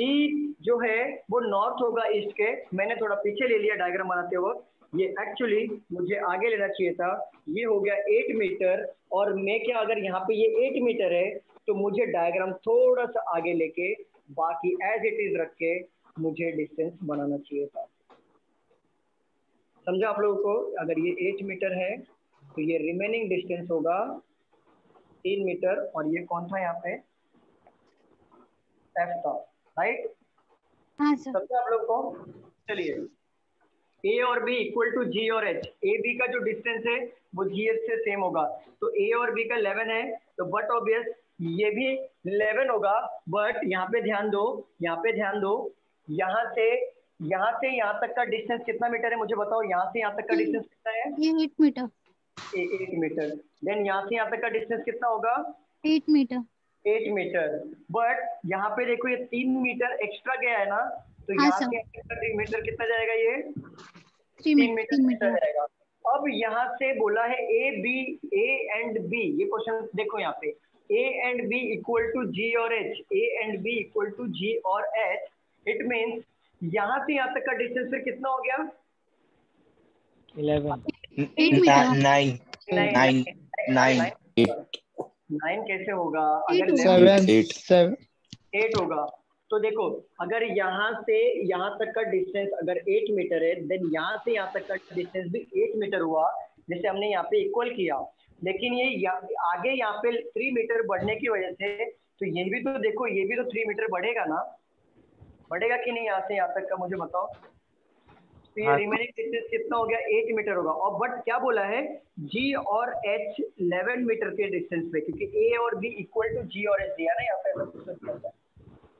जो है वो नॉर्थ होगा ईस्ट के, मैंने थोड़ा पीछे ले लिया डायग्राम बनाते हुए, ये एक्चुअली मुझे आगे लेना चाहिए था। ये हो गया 8 मीटर और मैं क्या, अगर यहाँ पे ये 8 मीटर है तो मुझे डायग्राम थोड़ा सा आगे लेके बाकी एज इट इज रख के मुझे डिस्टेंस बनाना चाहिए था। समझा आप लोगों को? अगर ये 8 मीटर है तो ये रिमेनिंग डिस्टेंस होगा 3 मीटर, और ये कौन था यहाँ पे F था राइट। हाँ सर, समझा आप लोग को? चलिए A और B इक्वल टू G और H, A B का जो डिस्टेंस है वो GH से सेम होगा, तो A और B का 11 है, तो बट ऑब्वियस ये भी 11 होगा। बट यहाँ पे ध्यान दो, यहाँ पे ध्यान दो, यहाँ से यहाँ तक का डिस्टेंस कितना मीटर है मुझे बताओ, यहाँ से यहाँ तक का डिस्टेंस कितना है? ये 8 मीटर। 8 मीटर। देन यहाँ से यहाँ तक का डिस्टेंस कितना होगा? 8 मीटर। 8 मीटर। बट यहाँ पे देखो ये 3 मीटर एक्स्ट्रा गया है ना, तो हाँ, यहाँ से 3 मीटर कितना जाएगा? ये 3 मीटर जाएगा। अब यहाँ से बोला है A एंड B, ये क्वेश्चन देखो यहाँ पे A and B equal to G और H, A and B equal to G और H, इट मीन्स यहाँ से यहाँ तक का डिस्टेंस फिर कितना हो गया? 9 कैसे होगा? अगर 8 होगा तो देखो, अगर यहाँ से यहाँ तक का डिस्टेंस अगर 8 मीटर है, देन यहाँ से यहाँ तक का डिस्टेंस भी 8 मीटर हुआ, जैसे हमने यहाँ पे इक्वल किया। लेकिन ये आगे यहाँ पे 3 मीटर बढ़ने की वजह से, तो ये भी तो देखो, ये भी तो 3 मीटर बढ़ेगा ना, बढ़ेगा कि नहीं? यहाँ से यहाँ तक का मुझे बताओ। तो ये रिमेनिंग डिस्टेंस कितना हो गया? 8 मीटर होगा। और बट क्या बोला है? G और H 11 मीटर के डिस्टेंस पे, क्योंकि A और B इक्वल टू G और H दिया ना यहाँ पे,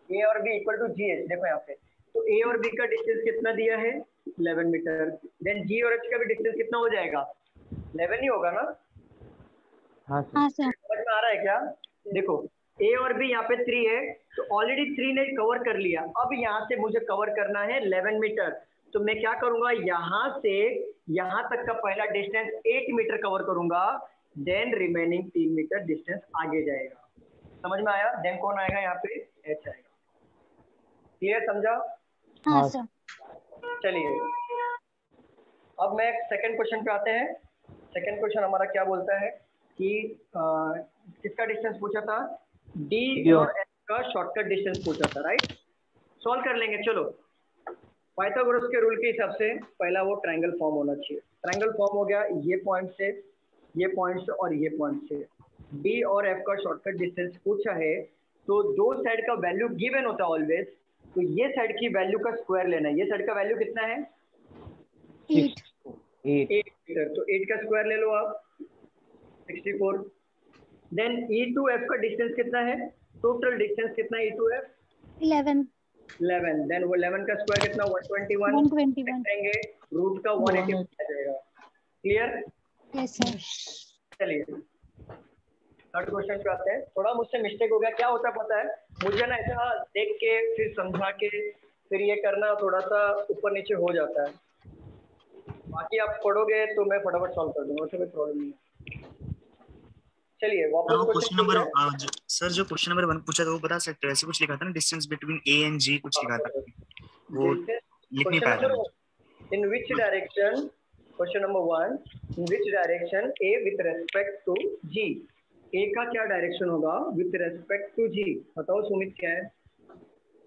A और B इक्वल टू GH, देखो यहाँ पे, तो A और B का डिस्टेंस कितना दिया है? 11 मीटर। देन G और H का भी डिस्टेंस कितना हो जाएगा? 11 ही होगा ना? हाँ सर। समझ में आ रहा है क्या? देखो A और B यहाँ पे 3 है, तो ऑलरेडी 3 ने कवर कर लिया। अब यहाँ से मुझे कवर करना है 11 मीटर, तो मैं क्या करूंगा? यहाँ से यहाँ तक का पहला डिस्टेंस 8 मीटर कवर करूंगा, देन रिमेनिंग 3 मीटर डिस्टेंस आगे जाएगा। समझ में आया? देन कौन आएगा यहाँ पे? H आएगा। क्लियर? समझा? हाँ सर। चलिए अब मैं सेकंड क्वेश्चन पे आते हैं। सेकंड क्वेश्चन हमारा क्या बोलता है कि किसका डिस्टेंस पूछा था? D और H का शॉर्टकट डिस्टेंस पूछा था राइट। सॉल्व कर लेंगे, चलो पाइथागोरस के रूल के हिसाब से पहला वो ट्रायंगल फॉर्म होना चाहिए। ट्रायंगल फॉर्म हो गया ये पॉइंट से, ये पॉइंट से और ये पॉइंट से। डी और एफ का शॉर्टकट डिस्टेंस पूछा है तो दो साइड का वैल्यू गिवन होता है ऑलवेज, तो ये साइड की वैल्यू का स्क्वायर लेना है। ये साइड का वैल्यू कितना है? 8 मीटर, तो 8 का स्क्वायर ले लो आप, 64। देन ई टू एफ का डिस्टेंस कितना है? टोटल डिस्टेंस कितना है ई टू एफ? 11 11। देन वो 11 का स्क्वायर कितना? 121 करेंगे, रूट का 180 आ जाएगा। क्लियर? Yes sir. चलिए थर्ड क्वेश्चन पे आते हैं। थोड़ा मुझसे मिस्टेक हो गया, क्या होता है पता है मुझे ना, ऐसा देख के फिर समझा के फिर ये करना थोड़ा सा ऊपर नीचे हो जाता है। बाकी आप पढ़ोगे तो मैं फटाफट सॉल्व कर दूंगा, उससे कोई प्रॉब्लम नहीं है। चलिए वापस क्वेश्चन नंबर सर जो क्वेश्चन नंबर 1 पूछा था वो बता सकते हो? ऐसे कुछ लिखा था ना, distance between A and G कुछ लिखा था, वो लिख नहीं पाया था। In which direction, question number 1, in which direction A with respect to G, A का क्या डायरेक्शन होगा विद रेस्पेक्ट टू जी? बताओ सुमित क्या है?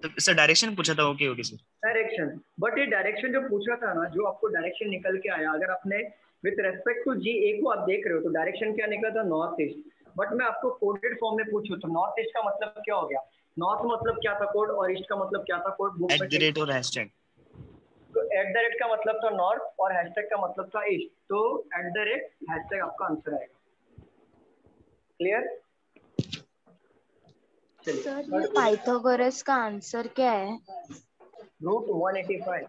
तो सर डायरेक्शन पूछा था। Okay okay sir, direction. But ये डायरेक्शन जो पूछा था ना, जो आपको डायरेक्शन निकल के आया, अगर आपने विद रेस्पेक्ट टू जी ए को आप देख रहे हो तो डायरेक्शन क्या निकला था? North east. बट मैं आपको कोडेड फॉर्म में पूछूं तो नॉर्थ ईस्ट का मतलब क्या हो गया? नॉर्थ मतलब क्या था कोड और ईस्ट का मतलब क्या था कोड? बुक @ और हैशटैग। तो @ का मतलब था नॉर्थ और हैशटैग का मतलब था ईस्ट, तो @ हैशटैग आपका आंसर आएगा। क्लियर? सर ये पाइथागोरस का आंसर क्या है? रूट 185।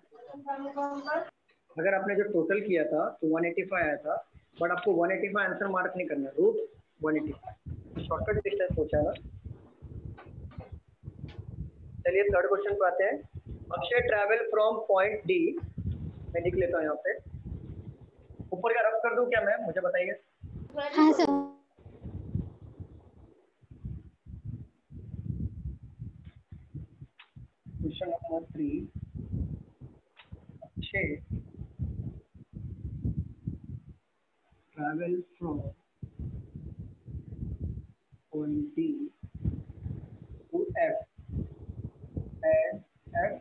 अगर आपने जो टोटल किया था तो 185 आया था, बट आपको 185 आंसर मार्क नहीं करना, रूट 185 शॉर्टकट डिस्टेंस पूछा है ना। चलिए थर्ड क्वेश्चन पे आते हैं। Akshay travel from point D, मैं लिख लेता हूँ यहाँ पे, ऊपर का रफ कर दूं क्या मैं? मुझे बताइए। हाँ sir. Question number 3, Akshay travel from point D to F and F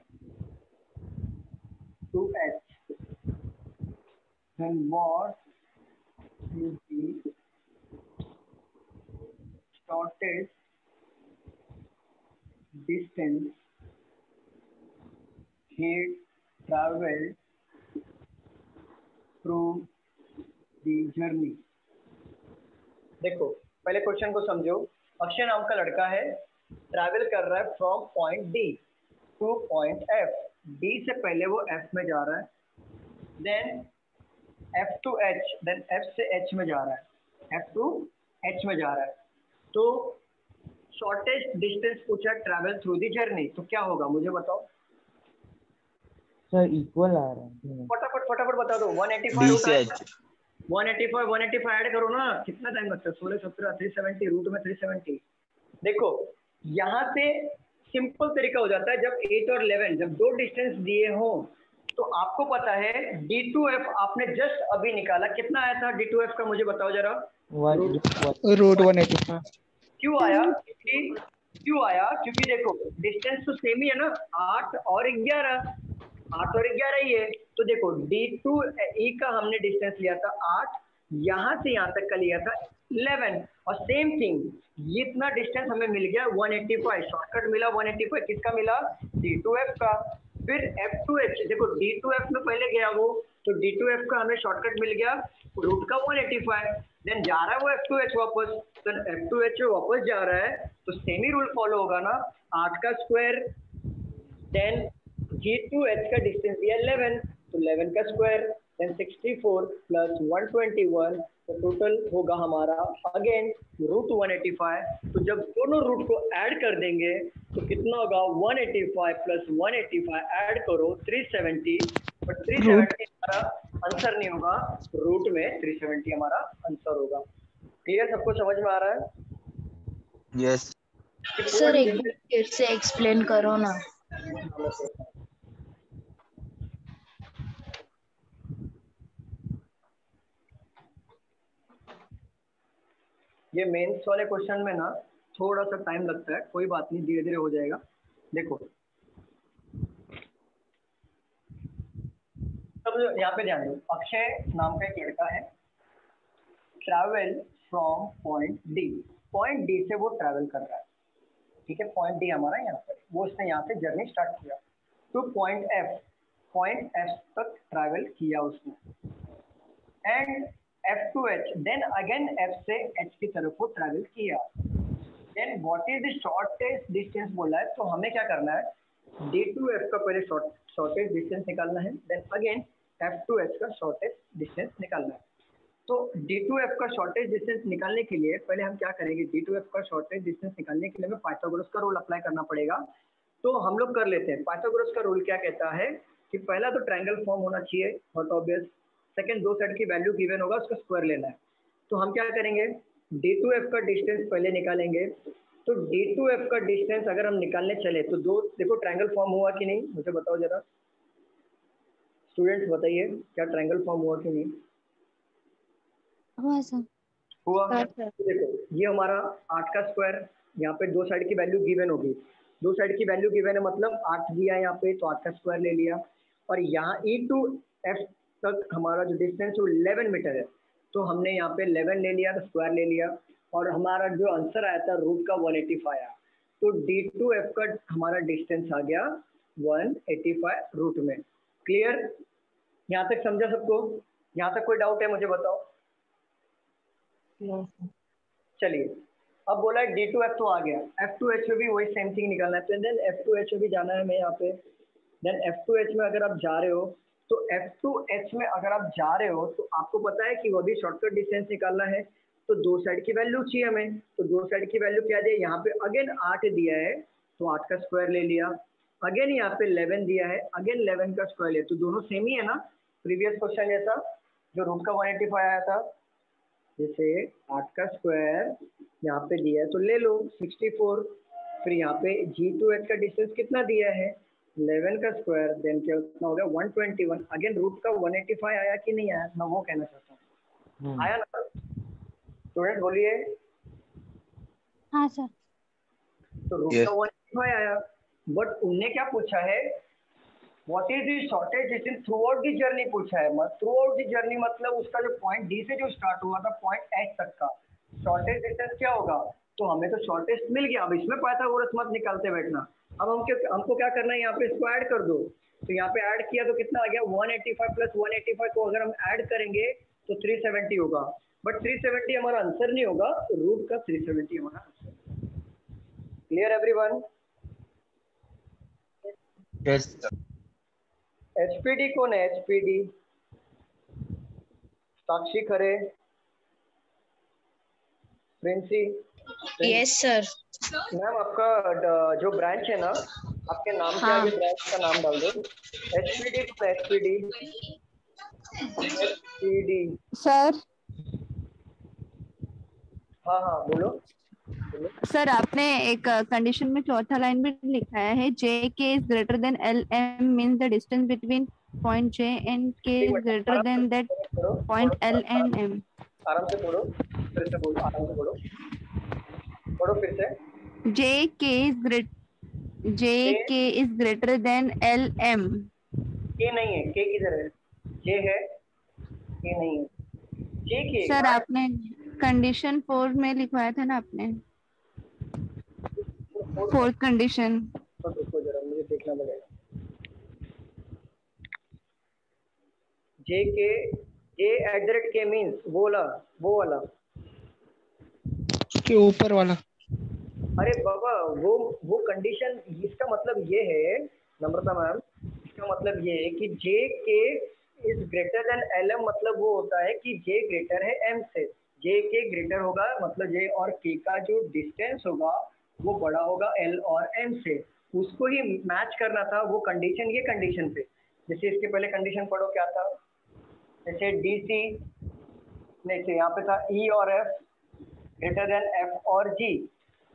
to H, then what is the shortest distance he traveled through the journey? देखो पहले क्वेश्चन को समझो। अक्षय नाम का लड़का है, ट्रैवल कर रहा है from point D to point F. D से पहले वो एफ में जा रहा है, then F to H, then F से एच में जा रहा है, एफ टू एच में जा रहा है। तो शॉर्टेस्ट डिस्टेंस पूछा ट्रैवल थ्रू दी जर्नी, तो क्या होगा मुझे बताओ? सर इक्वल आ रहा है। फटाफट बता दो। 185 ऐड करो ना, कितना टाइम लगता है? 16 17 370, रूट में 370। देखो यहाँ से सिंपल तरीका हो जाता है, जब 8 और 11 जब दो डिस्टेंस दिए हो तो आपको पता है D2F आपने जस्ट अभी निकाला, कितना आया था D2F का? मुझे बताओ जरा। रूट 185। क्यों आया? क्यों आया? क्योंकि देखो डिस्टेंस तो सेम ही है ना, 8 और 11 ही है। तो देखो D2E का हमने डिस्टेंस लिया था 8, यहाँ से यहाँ तक का लिया था 11, और सेम थिंग ये इतना डिस्टेंस हमें मिल गया 185, शॉर्टकट मिला 185, किसका मिला? D2F का। फिर F2H, देखो D2F में पहले गया वो, तो D2F का हमें शॉर्टकट मिल गया रूट का 185, देन जा रहा है वो F2H वापस, तो F2H वापस जा रहा है तो सेमी रूल फॉलो होगा ना, 8 का स्क्वायर, देन G2H का डिस्टेंस दिया 11, तो 11 का स्क्वायर, देन 64 प्लस 121, तो टोटल होगा हमारा अगेन रूट 185। तो जब दोनों रूट को ऐड कर देंगे तो कितना होगा? 185 प्लस 185 ऐड करो 370, बट 370 हमारा आंसर नहीं होगा, रूट में 370 हमारा आंसर होगा। क्लियर? सबको समझ में आ रहा है? यस सर एक बार फिर से एक्सप्लेन करो ना। ये मेंस वाले क्वेश्चन में ना थोड़ा सा टाइम लगता है, कोई बात नहीं, धीरे धीरे हो जाएगा। देखो सब यहाँ पे ध्यान दो, अक्षय नाम का एक लड़का है, ट्रैवल फ्रॉम पॉइंट डी से वो ट्रैवल कर रहा है, ठीक है, पॉइंट डी हमारा यहाँ पर, वो उसने यहाँ से जर्नी स्टार्ट किया तो पॉइंट एफ तक ट्रैवल किया उसने, and F to H, then again F से एच की तरफ वो ट्रैवल किया, then what is the shortest distance बोला है, तो हमें क्या करना है, डी टू एफ का पहले शॉर्टेस्ट डिस्टेंस निकालना है, then again F to H का शॉर्टेस्ट डिस्टेंस निकालना है। तो डी टू एफ का शॉर्टेस्ट डिस्टेंस निकालने के लिए पहले हम क्या करेंगे, डी टू एफ का शॉर्टेस्ट डिस्टेंस निकालने के लिए हमें पाइथागोरस का रूल अप्लाई करना पड़ेगा। तो हम लोग कर लेते हैं। पाइथागोरस का रूल क्या कहता है कि पहला तो ट्रायंगल फॉर्म होना चाहिए, बहुत ऑब्वियस, सेकंड दो साइड की वैल्यू गिवन होगा, उसका स्क्वायर लेना है। तो हम क्या करेंगे, डी टू एफ का डिस्टेंस पहले निकालेंगे। तो डी टू एफ का डिस्टेंस अगर हम निकालने चले तो दो, देखो ट्रायंगल फॉर्म हुआ कि नहीं, मुझे बताओ जरा स्टूडेंट्स, बताइए क्या ट्रायंगल फॉर्म हुआ कि नहीं हुआ। देखो ये हमारा 8 का स्क्वायर, यहाँ पे दो साइड की वैल्यू गिवन होगी, दो साइड की वैल्यू गिवन है मतलब 8 दिया है यहाँ पे, तो 8 का स्क्वायर ले लिया। और यहाँ ई टू एफ तक हमारा जो डिस्टेंस वो 11 मीटर है, तो हमने यहाँ पे 11 ले लिया, तो स्क्वायर ले लिया, और हमारा जो आंसर आया था रूट का 185 आया। तो डी टू एफ का हमारा डिस्टेंस आ गया 185 रूट में। क्लियर, यहाँ तक समझा सबको? यहाँ तक कोई डाउट है मुझे बताओ? चलिए, अब बोला है डी टू एफ तो आ गया, एफ टू एच में भी वही सेम थिंग निकालना है, तो देन एफ टू एच में भी जाना है हमें यहाँ पे। देन एफ टू एच में अगर आप जा रहे हो तो एफ टू एच में अगर आप जा रहे हो तो आपको पता है कि वो भी शॉर्टकट डिस्टेंस निकालना है, तो दो साइड की वैल्यू चाहिए हमें। तो दो साइड की वैल्यू क्या दिया, यहाँ पे अगेन 8 दिया है तो 8 का स्क्वायर ले लिया, अगेन यहाँ पे 11 दिया है, अगेन 11 का स्क्वायर लिया, तो दोनों सेम ही है ना, प्रीवियस क्वेश्चन जैसा जो रूट का 185 आया था। जैसे 8 का स्क्वायर यहाँ पे दिया है तो ले लो 64, फिर यहाँ पे जी टू एच का डिस्टेंस कितना दिया है 11 का स्क्वायर, देन क्या उतना हो गया 121, अगेन रूट का 185 आया कि नहीं आया, मैं वो कहना चाहता हूँ। आया ना स्टूडेंट, बोलिए। हाँ सर। तो रूट का 185 आया, बट उनने क्या पूछा है, what is the shortest distance through out the journey पूछा है। थ्रू आउट द जर्नी मतलब उसका जो पॉइंट डी से जो स्टार्ट हुआ था पॉइंट एच तक का शॉर्टेस्ट डिस्टेंस क्या होगा, तो हमें तो शॉर्टेस्ट मिल गया। अब इसमें पाइथागोरस मत निकालते बैठना, अब हमको क्या करना है, यहाँ पे इसको ऐड कर दो। तो यहाँ पे ऐड किया तो कितना आ गया 185 प्लस 185 को अगर हम ऐड करेंगे तो 370 होगा, बट 370 हमारा आंसर नहीं होगा, रूट का 370 हमारा answer. Clear everyone? Yes sir. HPD कौन है? HPD Sakshi Khare, Princy. Yes sir. Ma'am आपका जो ब्रांच है ना, आपके नाम के आगे ब्रांच का नाम डाल दो। एचपीडी कौन है? HPD sir. हाँ हाँ बोलो। सर आपने एक कंडीशन में चौथा लाइन में लिखा है J K is greater than L M means the distance between point J and K is greater than that point L and M. आराम से पढ़ो, फिर से बोलो, आराम से पढ़ो, पढ़ो फिर से। J K is greater than L M. के नहीं है, के किधर है? जे है, के नहीं है। जे के सर आपने कंडीशन 4 में लिखवाया था ना आपने, फोर्थ कंडीशन। तो देखो जरा, मुझे देखना पड़ेगा। जे के, जे एट द रेट के मीन्स वो वाला के ऊपर वाला। अरे बाबा वो कंडीशन, इसका मतलब ये है नम्रता मैम, इसका मतलब ये है कि J K is greater than L M, मतलब वो होता है कि जे ग्रेटर है एम से। जे के ग्रेटर होगा मतलब जे और के का जो डिस्टेंस होगा वो बड़ा होगा एल और एम से, उसको ही मैच करना था वो कंडीशन, ये कंडीशन पे। जैसे इसके पहले कंडीशन पढ़ो क्या था, जैसे डी सी नहीं से यहाँ पे था ई और एफ ग्रेटर देन एफ और जी।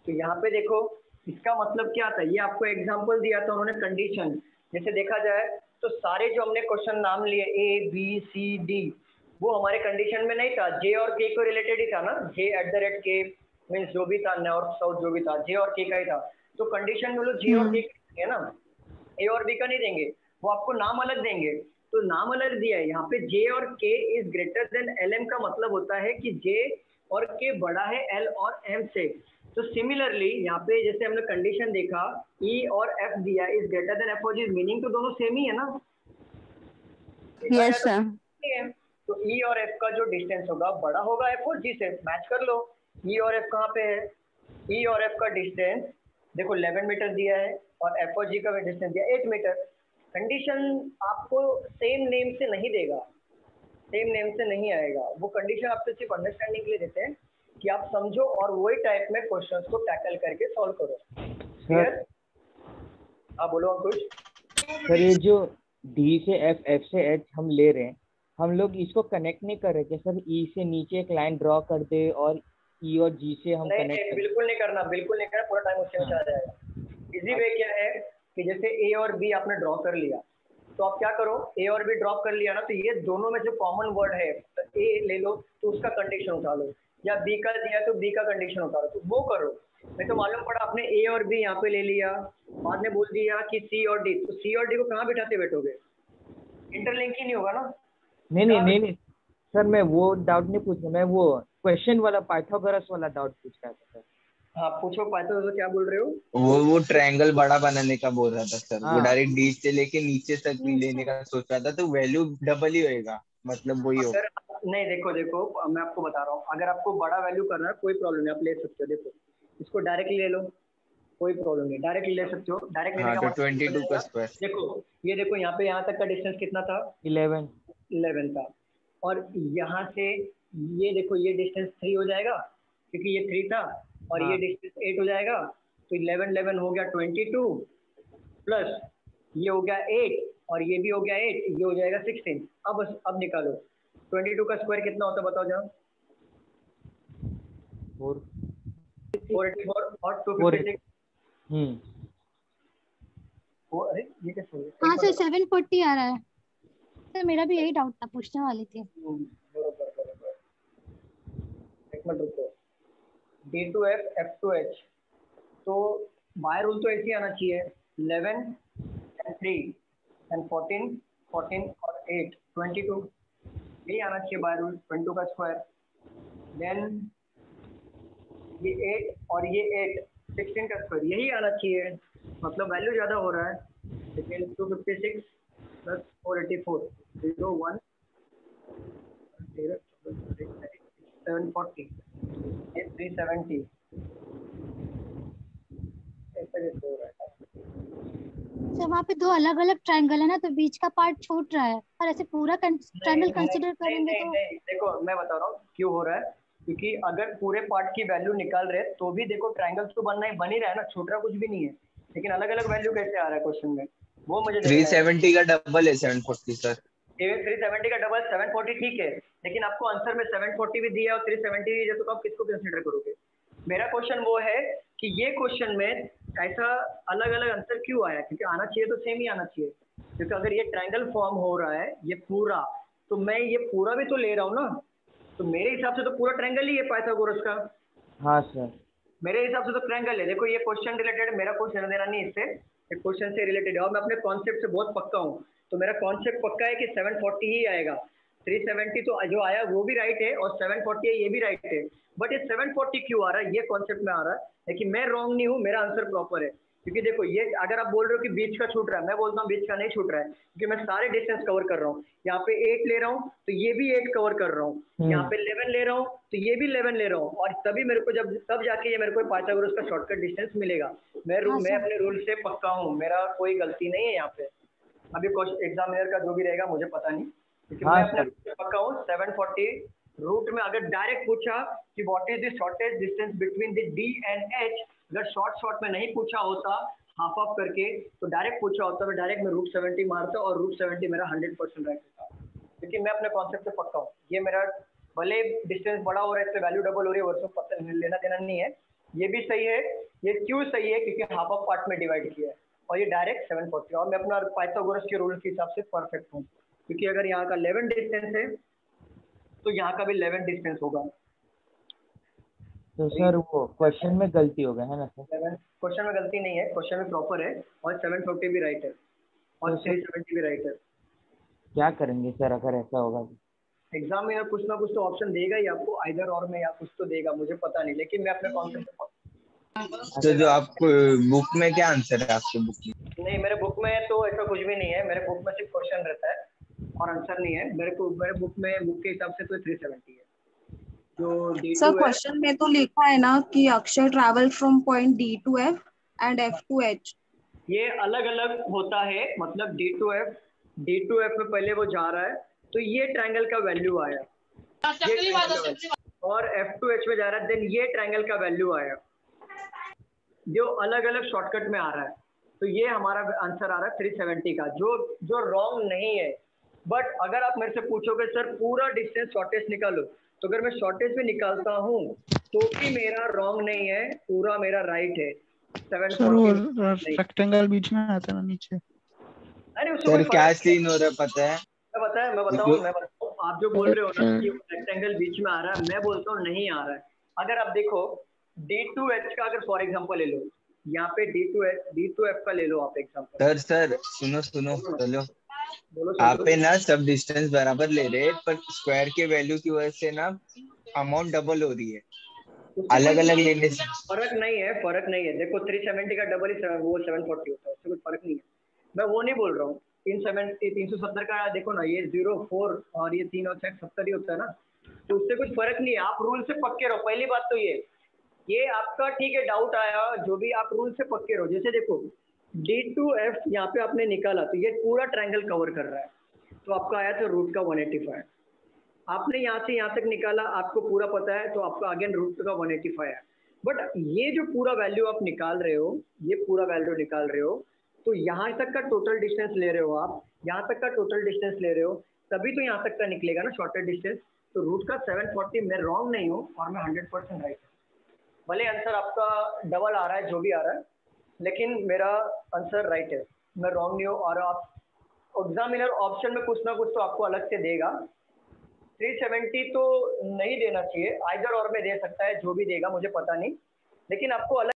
तो यहाँ पे देखो इसका मतलब क्या था, ये आपको एग्जाम्पल दिया था उन्होंने कंडीशन। जैसे देखा जाए तो सारे जो हमने क्वेश्चन नाम लिए ए बी सी डी, वो हमारे कंडीशन में नहीं था, जे और के को रिलेटेड ही था ना, जे एट द रेट के मीन्स जो भी था, नॉर्थ साउथ जो भी था, जे और के का ही था। तो कंडीशन में लोग जे और के है ना, ए और बी का नहीं देंगे, वो आपको नाम अलग देंगे। तो तो नाम अलग दिया है। यहाँ पे जे और K is greater than L M का मतलब होता है कि जे और के बड़ा है एल और एम से। तो सिमिलरली यहाँ पे जैसे हमने कंडीशन देखा ई और एफ दिया इज ग्रेटर देन एफ और जी, मीनिंग तो दोनों सेम ही है ना। Yes sir. तो ई और एफ का जो डिस्टेंस होगा बड़ा होगा एफ और जी से, मैच कर लो। ई और एफ कहाँ पे है, ई और एफ का डिस्टेंस देखो 11 मीटर दिया है और एफ और जी का डिस्टेंस दिया 8 मीटर। कंडीशन आपको सेम नेम से नहीं देगा, सेम नेम से नहीं आएगा, वो कंडीशन आपको सिर्फ अंडरस्टैंडिंग के लिए देते हैं कि आप समझो और वही टाइप में क्वेश्चंस को टैकल करके सॉल्व करो। क्लियर? हाँ बोलो अंकुश। सर ये जो डी से एफ, एफ से एच हम ले रहे हैं, हम लोग इसको कनेक्ट नहीं कर रहे कि सर ई से नीचे एक लाइन ड्रॉ कर दे और ई और जी से हम कनेक्ट? बिल्कुल नहीं करना, बिल्कुल नहीं करना, पूरा टाइम उसके में चला जाएगा। इजी वे क्या है कि जैसे ए और बी आपने ड्रॉ कर लिया, तो आप क्या करो, ए और बी ड्रॉप कर लिया ना, तो ये दोनों में जो कॉमन वर्ड है, तो ए ले लो तो उसका कंडीशन उठा लो, या बी का दिया तो बी का कंडीशन उठा लो, तो वो करो। मैं तो मालूम पड़ा आपने ए और बी यहाँ पे ले लिया, बाद में बोल दिया कि सी और डी, तो सी और डी को कहाँ बिठाते बैठोगे, इंटरलिंक ही नहीं होगा ना। नहीं सर, मैं वो डाउट नहीं पूछ रहा, मैं वो क्वेश्चन वाला पाइथागोरस वाला डाउट पूछ रहा था सर। हाँ पूछो, पाइथागोरस क्या बोल रहे हो? वो ट्रायंगल बड़ा बनाने का बोल रहा था सर। हाँ। वो डायरेक्ट डी से लेके नीचे तक लेने का सोच रहा था, तो वैल्यू डबल ही होएगा, मतलब वही होगा। नहीं देखो मैं आपको बता रहा हूँ, अगर आपको बड़ा वैल्यू करना है कोई प्रॉब्लम नहीं, आप ले सकते हो। देखो इसको डायरेक्टली ले लो, कोई प्रॉब्लम नहीं, डायरेक्टली ले सकते हो। डायरेक्ट लेने का 22 का स्क्वायर। देखो ये देखो यहाँ पे यहाँ तक का डिस्टेंस कितना था, 11 था, और यहाँ से ये देखो ये डिस्टेंस 3 हो जाएगा क्योंकि ये 3 था, और ये डिस्टेंस 8 हो जाएगा, तो 11 हो गया 22 प्लस ये हो गया 8 और ये भी हो गया 8, ये हो जाएगा 16। अब निकालो 22 का स्क्वायर कितना होता है बताओ जरा। 484 और 256। अरे ये कैसे हो गया? हाँ सर 740 आ रहा है सर, मेरा भी यही डाउट था, पूछने वाली थी। बरोबर। एक मिनट रुको, D2F F2H, तो बाय रूल तो ऐसे ही आना चाहिए, 11 and 3 and 14 और 8 22, यही आना चाहिए बाय रूल, 22 का स्क्वायर। देन ये 8 और ये 8 16 का स्क्वायर, यही आना चाहिए, मतलब वैल्यू ज़्यादा हो रहा है। लेकिन 256 प्लस 484 0 1 740 370 सर वहाँ पे दो अलग अलग ट्रायंगल है ना, तो बीच का पार्ट छूट रहा है, और ऐसे पूरा ट्रायंगल कंसीडर करेंगे तो देखो मैं बता रहा हूँ क्यों हो रहा है, क्योंकि अगर पूरे पार्ट की वैल्यू निकाल रहे तो भी देखो ट्रायंगल तो बन ही रहा है ना, छूट रहा कुछ भी नहीं है, लेकिन अलग अलग वैल्यू कैसे आ रहा है क्वेश्चन में, वो मुझे 370 का डबल है 740 सर। 370 का डबल 740 ठीक है, लेकिन आपको आंसर में 740 भी दिया और 370 भी दिया, तो आप किसको कंसीडर करोगे? मेरा क्वेश्चन वो है कि ये क्वेश्चन में ऐसा अलग अलग आंसर क्यों आया, क्योंकि आना चाहिए तो सेम ही आना चाहिए, क्योंकि अगर ये ट्रायंगल फॉर्म हो रहा है ये पूरा, तो मैं ये पूरा भी तो ले रहा हूँ ना, तो मेरे हिसाब से तो पूरा ट्रायंगल ही है पाइथागोरस का। हाँ सर, मेरे हिसाब से तो ट्रायंगल है। देखो ये क्वेश्चन रिलेटेड, मेरा कुछ लेना देना नहीं इससे, ये क्वेश्चन से रिलेटेड है और मैं अपने कॉन्सेप्ट से बहुत पक्का हूँ, तो मेरा कॉन्सेप्ट पक्का है कि 740 ही आएगा। 370 तो जो आया वो भी राइट है और 740 है ये भी राइट है, बट ये 740 क्यों आ रहा है, ये कॉन्सेप्ट में आ रहा है, लेकिन मैं रॉन्ग नहीं हूँ, मेरा आंसर प्रॉपर है। क्योंकि देखो ये अगर आप बोल रहे हो कि बीच का छूट रहा है, मैं बोलता हूँ बीच का नहीं छूट रहा है, क्योंकि मैं सारे डिस्टेंस कवर कर रहा हूँ। यहाँ पे 8 ले रहा हूँ तो ये भी 8 कवर कर रहा हूँ, यहाँ पे 11 ले रहा हूँ तो ये भी 11 ले रहा हूँ, और तभी मेरे को तब जाके ये मेरे को पाइथागोरस का शॉर्टकट डिस्टेंस मिलेगा। मैं अपने रूल से पक्का हूँ, मेरा कोई गलती नहीं है यहाँ पे। अभी एग्जामिनर का जो भी रहेगा मुझे पता नहीं, लेकिन मैं अपने रूल से पक्का हूँ। 740 रूट में अगर डायरेक्ट पूछा कि what is the shortest distance between the D and H, अगर शॉर्ट में नहीं पूछा होता हाफ ऑफ करके, तो डायरेक्ट पूछा होता मैं डायरेक्ट में रूट 70 मारता और रूट 70 मेरा 100% राइट होता, क्योंकि मैं अपने कॉन्सेप्ट से पक्का हूँ। ये मेरा भले डिस्टेंस बड़ा हो रहा है, इससे वैल्यू डबल हो रही है, वर्षों पता लेना देना नहीं है, ये भी सही है। ये क्यों सही है, क्योंकि हाफ ऑफ पार्ट में डिवाइड किया है और ये डायरेक्ट 740, और मैं अपना पाइथागोरस के रूल के हिसाब से परफेक्ट हूँ, क्योंकि अगर यहाँ का 11 डिस्टेंस है तो यहाँ का भी 11 डिस्टेंस होगा। तो सर वो क्वेश्चन में गलती हो गया है ना सर? क्वेश्चन में गलती नहीं है, क्वेश्चन में प्रॉपर है और 740 भी राइट है और 370 भी राइट है। क्या करेंगे सर अगर ऐसा होगा? एग्जाम में कुछ ना कुछ तो ऑप्शन देगा ही आपको, आइदर और में, या कुछ तो देगा, मुझे पता नहीं, लेकिन मैं अपने कॉन्सेप्ट। तो जो आप बुक में क्या आंसर है आपके बुक में? नहीं, मेरे बुक में तो ऐसा कुछ भी नहीं है, मेरे बुक में सिर्फ क्वेश्चन रहता है और आंसर नहीं है। मेरे बुक के हिसाब से तो 370 है। जो D2 सर क्वेश्चन में तो लिखा है ना कि Akshay travel from point D to F and F to H। ये अलग अलग होता है, मतलब D to F में पहले वो जा रहा है तो ये ट्रायंगल का वैल्यू आया, और F to H में जा रहा है देन ये ट्रायंगल का वैल्यू आया, जो अलग अलग शॉर्टकट में आ रहा है। तो ये हमारा आंसर आ रहा है 370 का, जो रॉन्ग नहीं है। बट अगर आप मेरे से पूछोगे सर पूरा डिस्टेंस शॉर्टेस्ट निकालो, तो अगर मैं शॉर्टेज भी निकालता हूँ तो भी मेरा रॉन्ग नहीं है, पूरा मेरा राइट है। सर वो रेक्टेंगल बीच में आता है ना नीचे। अरे उससे सर क्या सीन हो रहा है पता है? मैं बताऊँ आप जो बोल रहे हो ना कि रेक्टेंगल बीच में आ रहा है, मैं बोलता हूँ नहीं आ रहा है। अगर आप देखो D2H का अगर फॉर एग्जांपल ले लो, यहाँ पे D2F का ले लो आप एग्जांपल। सर सुनो चलो, आप पे ना सब डिस्टेंस बराबर ले रहे, पर स्क्वायर के वैल्यू की वजह से ना अमाउंट डबल हो रही है, अलग अलग लेने से फर्क नहीं है। देखो 370 का डबल ही वो 740 होता है, उससे कुछ फर्क नहीं है। मैं वो नहीं बोल रहा हूँ। 370 का देखो ना, ये 0 4 और ये 3 और 6 70 ही होता है ना, तो उससे कुछ फर्क नहीं है। आप रूल से पक्के रहो, पहली बात तो ये आपका ठीक है, डाउट आया जो भी, आप रूल से पक्के रहो। जैसे देखो D2F यहाँ पे आपने निकाला तो ये पूरा ट्रायंगल कवर कर रहा है, तो आपका आया था रूट का 185। आपने यहाँ से यहाँ तक निकाला, आपको पूरा पता है, तो आपका अगेन रूट का 185 है। बट ये जो पूरा वैल्यू आप निकाल रहे हो, ये पूरा वैल्यू निकाल रहे हो, तो यहाँ तक का टोटल डिस्टेंस ले रहे हो आप, यहाँ तक का टोटल डिस्टेंस ले रहे हो, तभी तो यहाँ तक का निकलेगा ना शॉर्टेज डिस्टेंस। तो रूट का 740 मैं रॉन्ग नहीं हूँ और मैं 100% राइट हूँ। भले आंसर आपका डबल आ रहा है, जो भी आ रहा है, लेकिन मेरा आंसर राइट है, मैं रॉन्ग नहीं हूँ। और आप एग्जामिनर ऑप्शन में कुछ ना कुछ तो आपको अलग से देगा। 370 तो नहीं देना चाहिए, आइदर और में दे सकता है, जो भी देगा मुझे पता नहीं, लेकिन आपको अलग